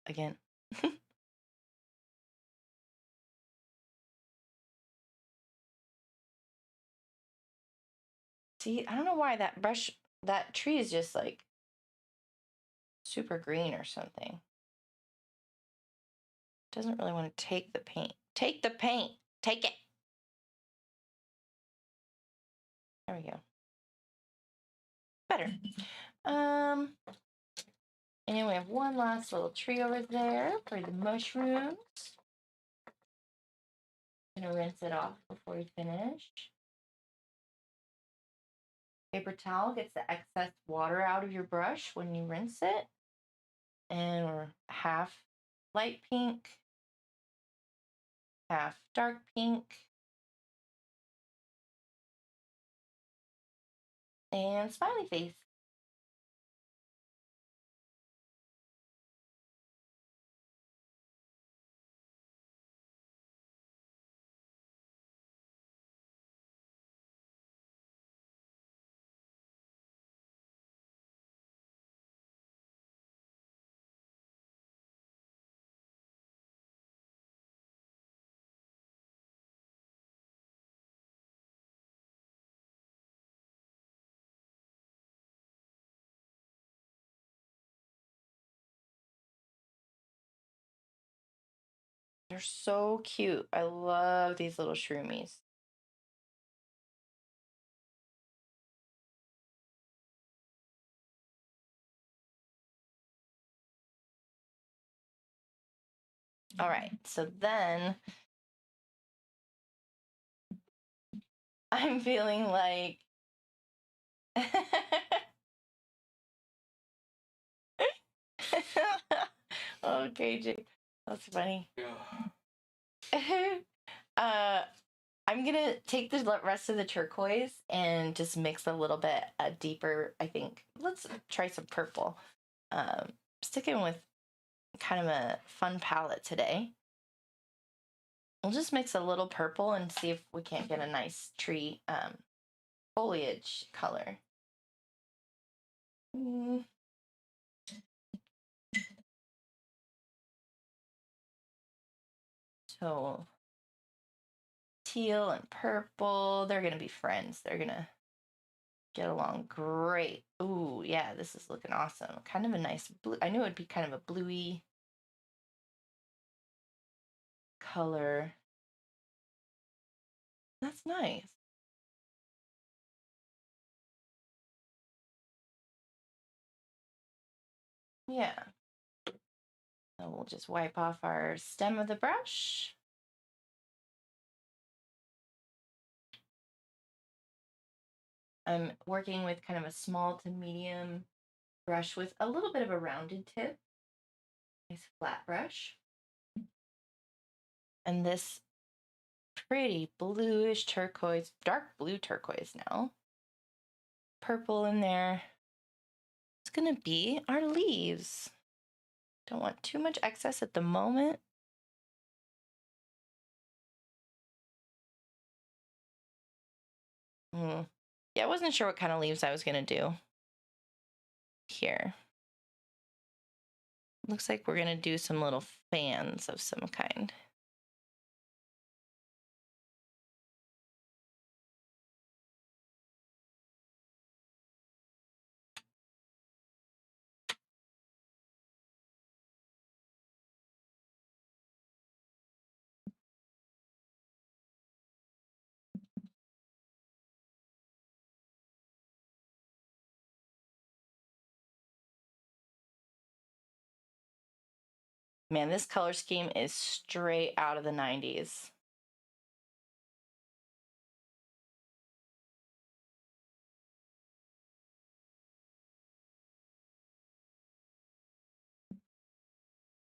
again. See, I don't know why that tree is just like super green or something. Doesn't really want to take the paint. Take the paint. Take it. There we go. Better. And we have one last little tree over there for the mushrooms. I'm gonna rinse it off before we finish. Paper towel gets the excess water out of your brush when you rinse it. And we're half light pink, half dark pink, and smiley face. They're so cute. I love these little shroomies. All right, so then I'm feeling like oh, KJ, that's funny. I'm gonna take the rest of the turquoise and just mix a little bit deeper. I think let's try some purple. Sticking with kind of a fun palette today. We'll just mix a little purple and see if we can't get a nice tree foliage color. So teal and purple, they're gonna be friends. They're gonna get along great. Ooh, yeah, this is looking awesome. Kind of a nice blue. I knew it would be kind of a bluey color. That's nice. Yeah. So we'll just wipe off our stem of the brush. I'm working with kind of a small to medium brush with a little bit of a rounded tip. Nice flat brush. And this pretty bluish turquoise, dark blue turquoise now. Purple in there. It's gonna be our leaves. Don't want too much excess at the moment. Yeah, I wasn't sure what kind of leaves I was gonna do here. Looks like we're gonna do some little fans of some kind. Man, this color scheme is straight out of the 90s.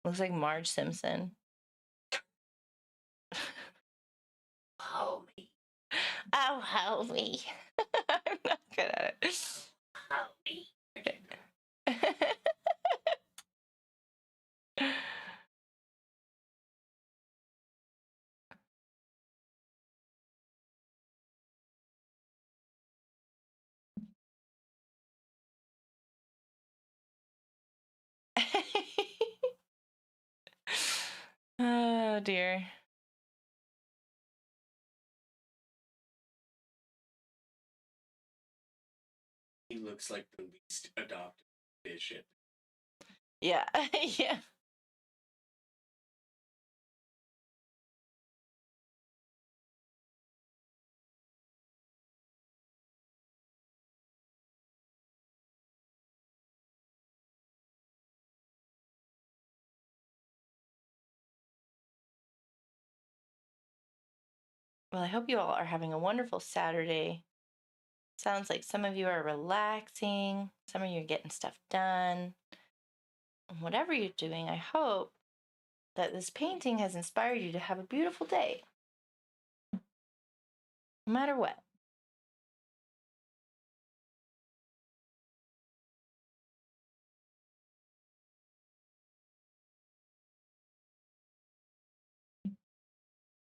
Looks like Marge Simpson. Help me. Oh, help me. I'm not good at it. Help me. Oh, dear. He looks like the least adopted fish. Yeah, yeah. Well, I hope you all are having a wonderful Saturday. Sounds like some of you are relaxing, some of you are getting stuff done. And whatever you're doing, I hope that this painting has inspired you to have a beautiful day. No matter what.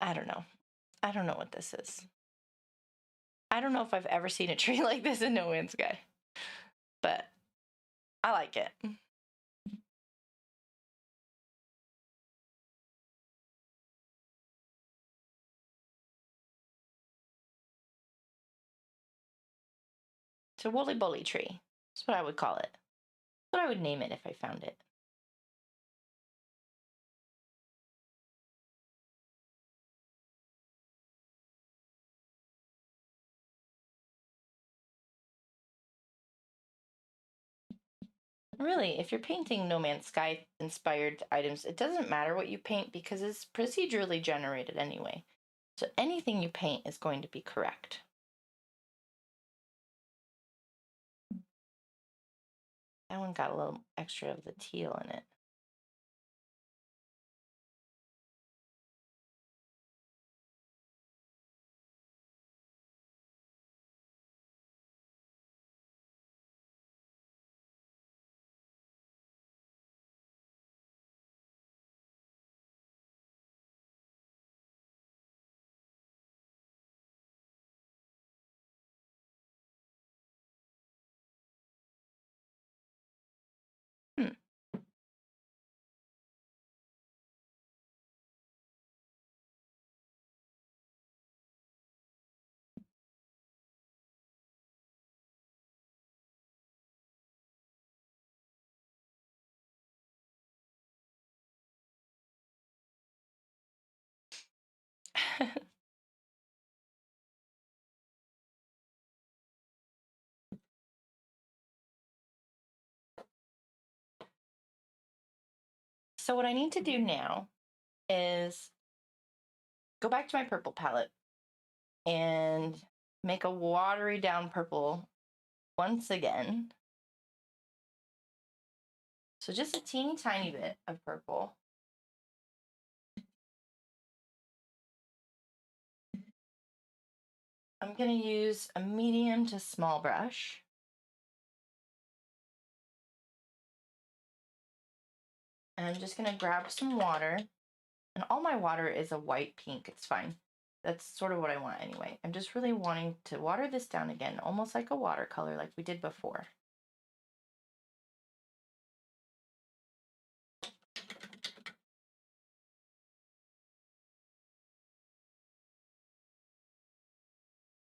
I don't know. I don't know what this is. I don't know if I've ever seen a tree like this in No Man's Sky, but I like it. It's a woolly bully tree. That's what I would call it. That's what I would name it if I found it. Really, if you're painting No Man's Sky inspired items, it doesn't matter what you paint because it's procedurally generated anyway. So anything you paint is going to be correct. That one got a little extra of the teal in it. Hmm. So what I need to do now is go back to my purple palette and make a watery down purple once again. So just a teeny tiny bit of purple. I'm going to use a medium to small brush. And I'm just going to grab some water. And all my water is a white pink. It's fine. That's sort of what I want anyway. I'm just really wanting to water this down again, almost like a watercolor like we did before.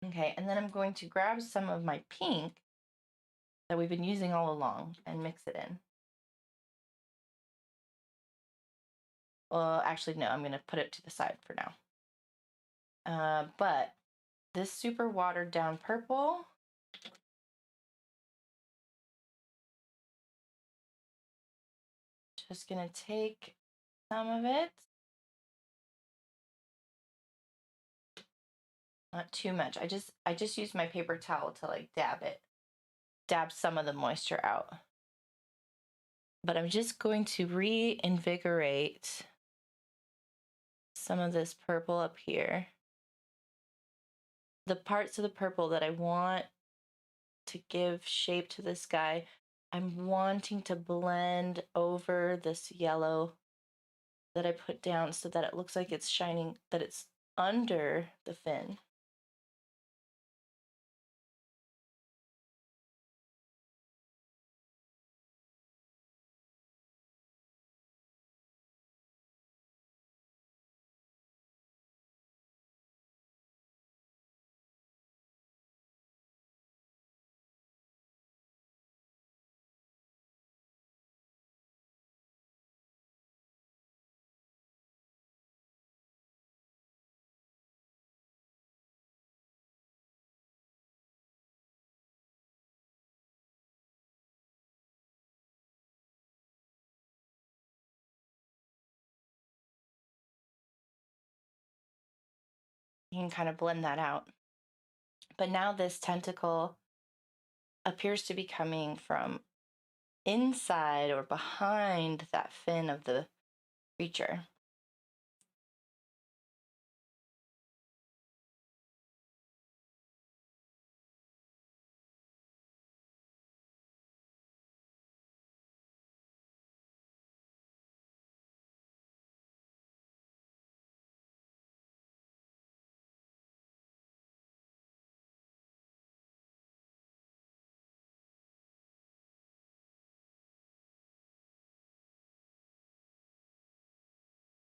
Okay, and then I'm going to grab some of my pink that we've been using all along and mix it in. Well, actually, no, I'm going to put it to the side for now. But this super watered down purple, just going to take some of it. Not too much. I just use my paper towel to like dab some of the moisture out. But I'm just going to reinvigorate some of this purple up here. The parts of the purple that I want to give shape to this guy, I'm wanting to blend over this yellow that I put down so that it looks like it's shining, that it's under the fin. You can kind of blend that out. But now this tentacle appears to be coming from inside or behind that fin of the creature.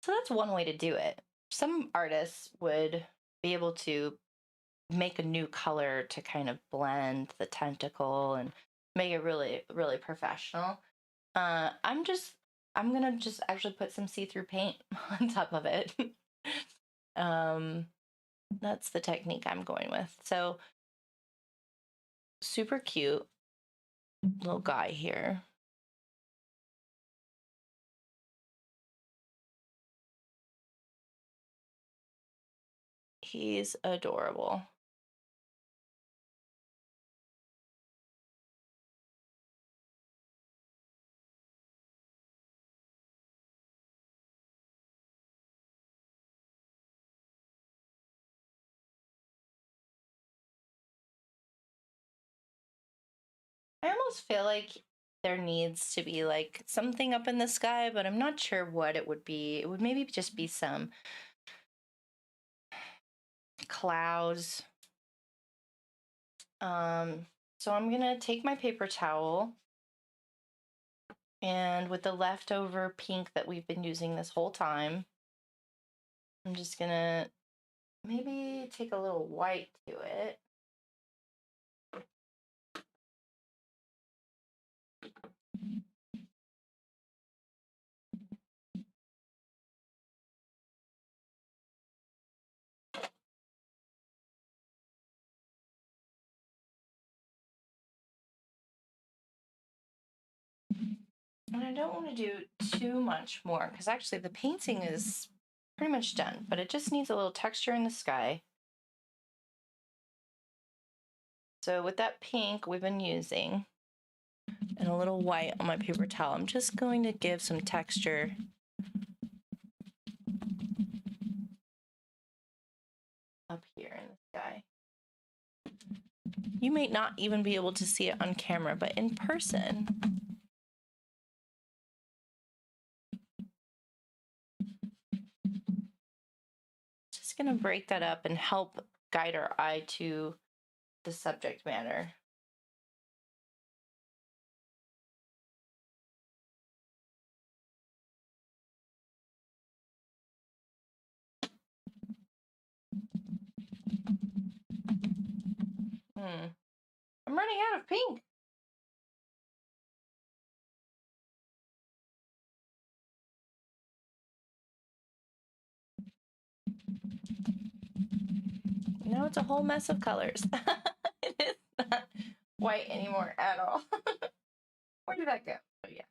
So that's one way to do it. Some artists would be able to make a new color to kind of blend the tentacle and make it really, really professional. I'm gonna just actually put some see-through paint on top of it. That's the technique I'm going with. So super cute little guy here. He's adorable. I almost feel like there needs to be like something up in the sky, but I'm not sure what it would be. It would maybe just be some clouds. So I'm gonna take my paper towel, and with the leftover pink that we've been using this whole time, I'm just gonna maybe take a little white to it. And I don't want to do too much more because actually the painting is pretty much done, but it just needs a little texture in the sky. So with that pink we've been using and a little white on my paper towel, I'm just going to give some texture up here in the sky. You may not even be able to see it on camera, but in person, just gonna break that up and help guide our eye to the subject matter. I'm running out of pink. Now it's a whole mess of colors. It is not white anymore at all. Where did that go? Oh, yeah.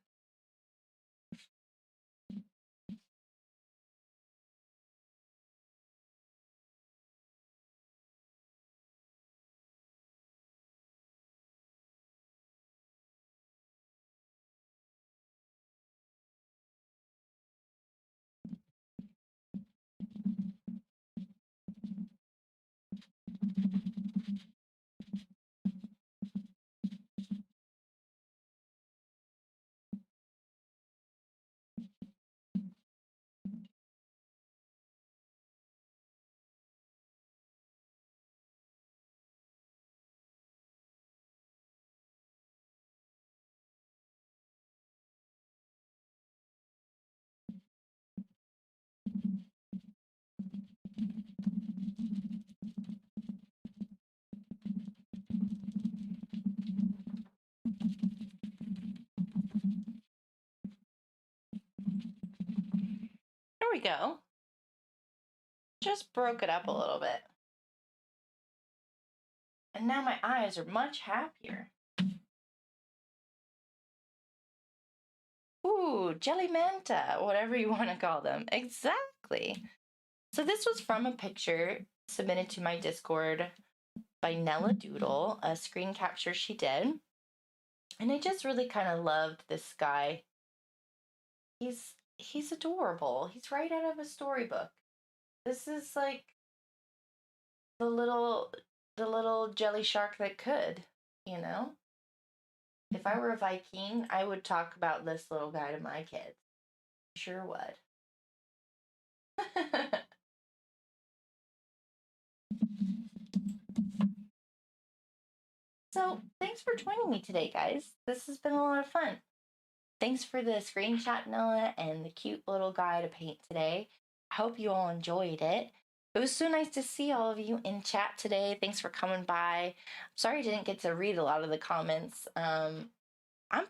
There we go. Just broke it up a little bit. And now my eyes are much happier. Ooh, jelly manta, whatever you want to call them. Exactly. So this was from a picture submitted to my Discord by Nella Doodle, a screen capture she did. And I just really kind of loved this guy. He's adorable. He's right out of a storybook. This is like the little jelly shark that could, you know? If I were a Viking, I would talk about this little guy to my kids. Sure would. So, thanks for joining me today, guys. This has been a lot of fun. Thanks for the screenshot, Noah, and the cute little guy to paint today. I hope you all enjoyed it. It was so nice to see all of you in chat today. Thanks for coming by. Sorry I didn't get to read a lot of the comments. I'm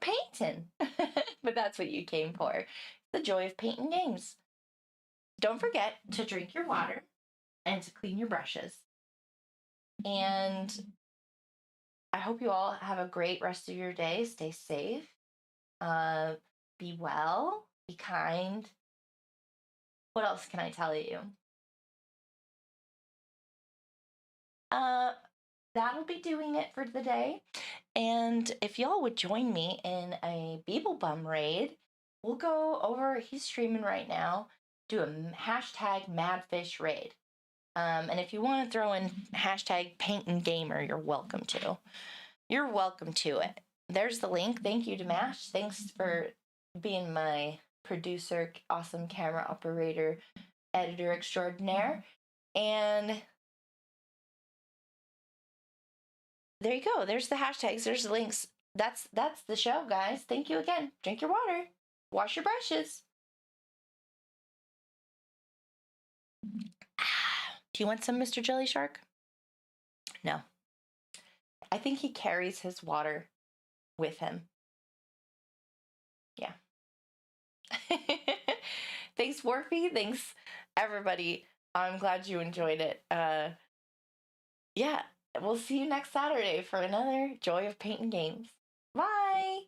painting, but that's what you came for. The joy of painting games. Don't forget to drink your water and to clean your brushes. And I hope you all have a great rest of your day. Stay safe. Be well. Be kind. What else can I tell you? That'll be doing it for the day. And if y'all would join me in a Beeble Bum raid, we'll go over, he's streaming right now, do a hashtag Madfish raid. And if you want to throw in hashtag Paint and Gamer, you're welcome to. You're welcome to it. There's the link. Thank you to Mash. Thanks for being my producer, awesome camera operator, editor extraordinaire. And there you go. There's the hashtags. There's the links. That's the show, guys. Thank you again. Drink your water. Wash your brushes. Do you want some, Mr. Jelly Shark? No. I think he carries his water with him. Yeah. Thanks, Warpy. Thanks, everybody. I'm glad you enjoyed it. Yeah. We'll see you next Saturday for another Joy of Painting Games. Bye!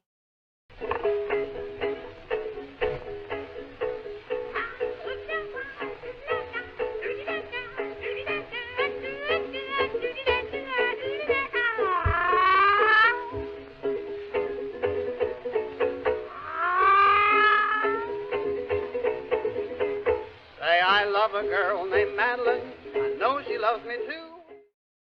Say I love a girl named Madeline. I know she loves me too.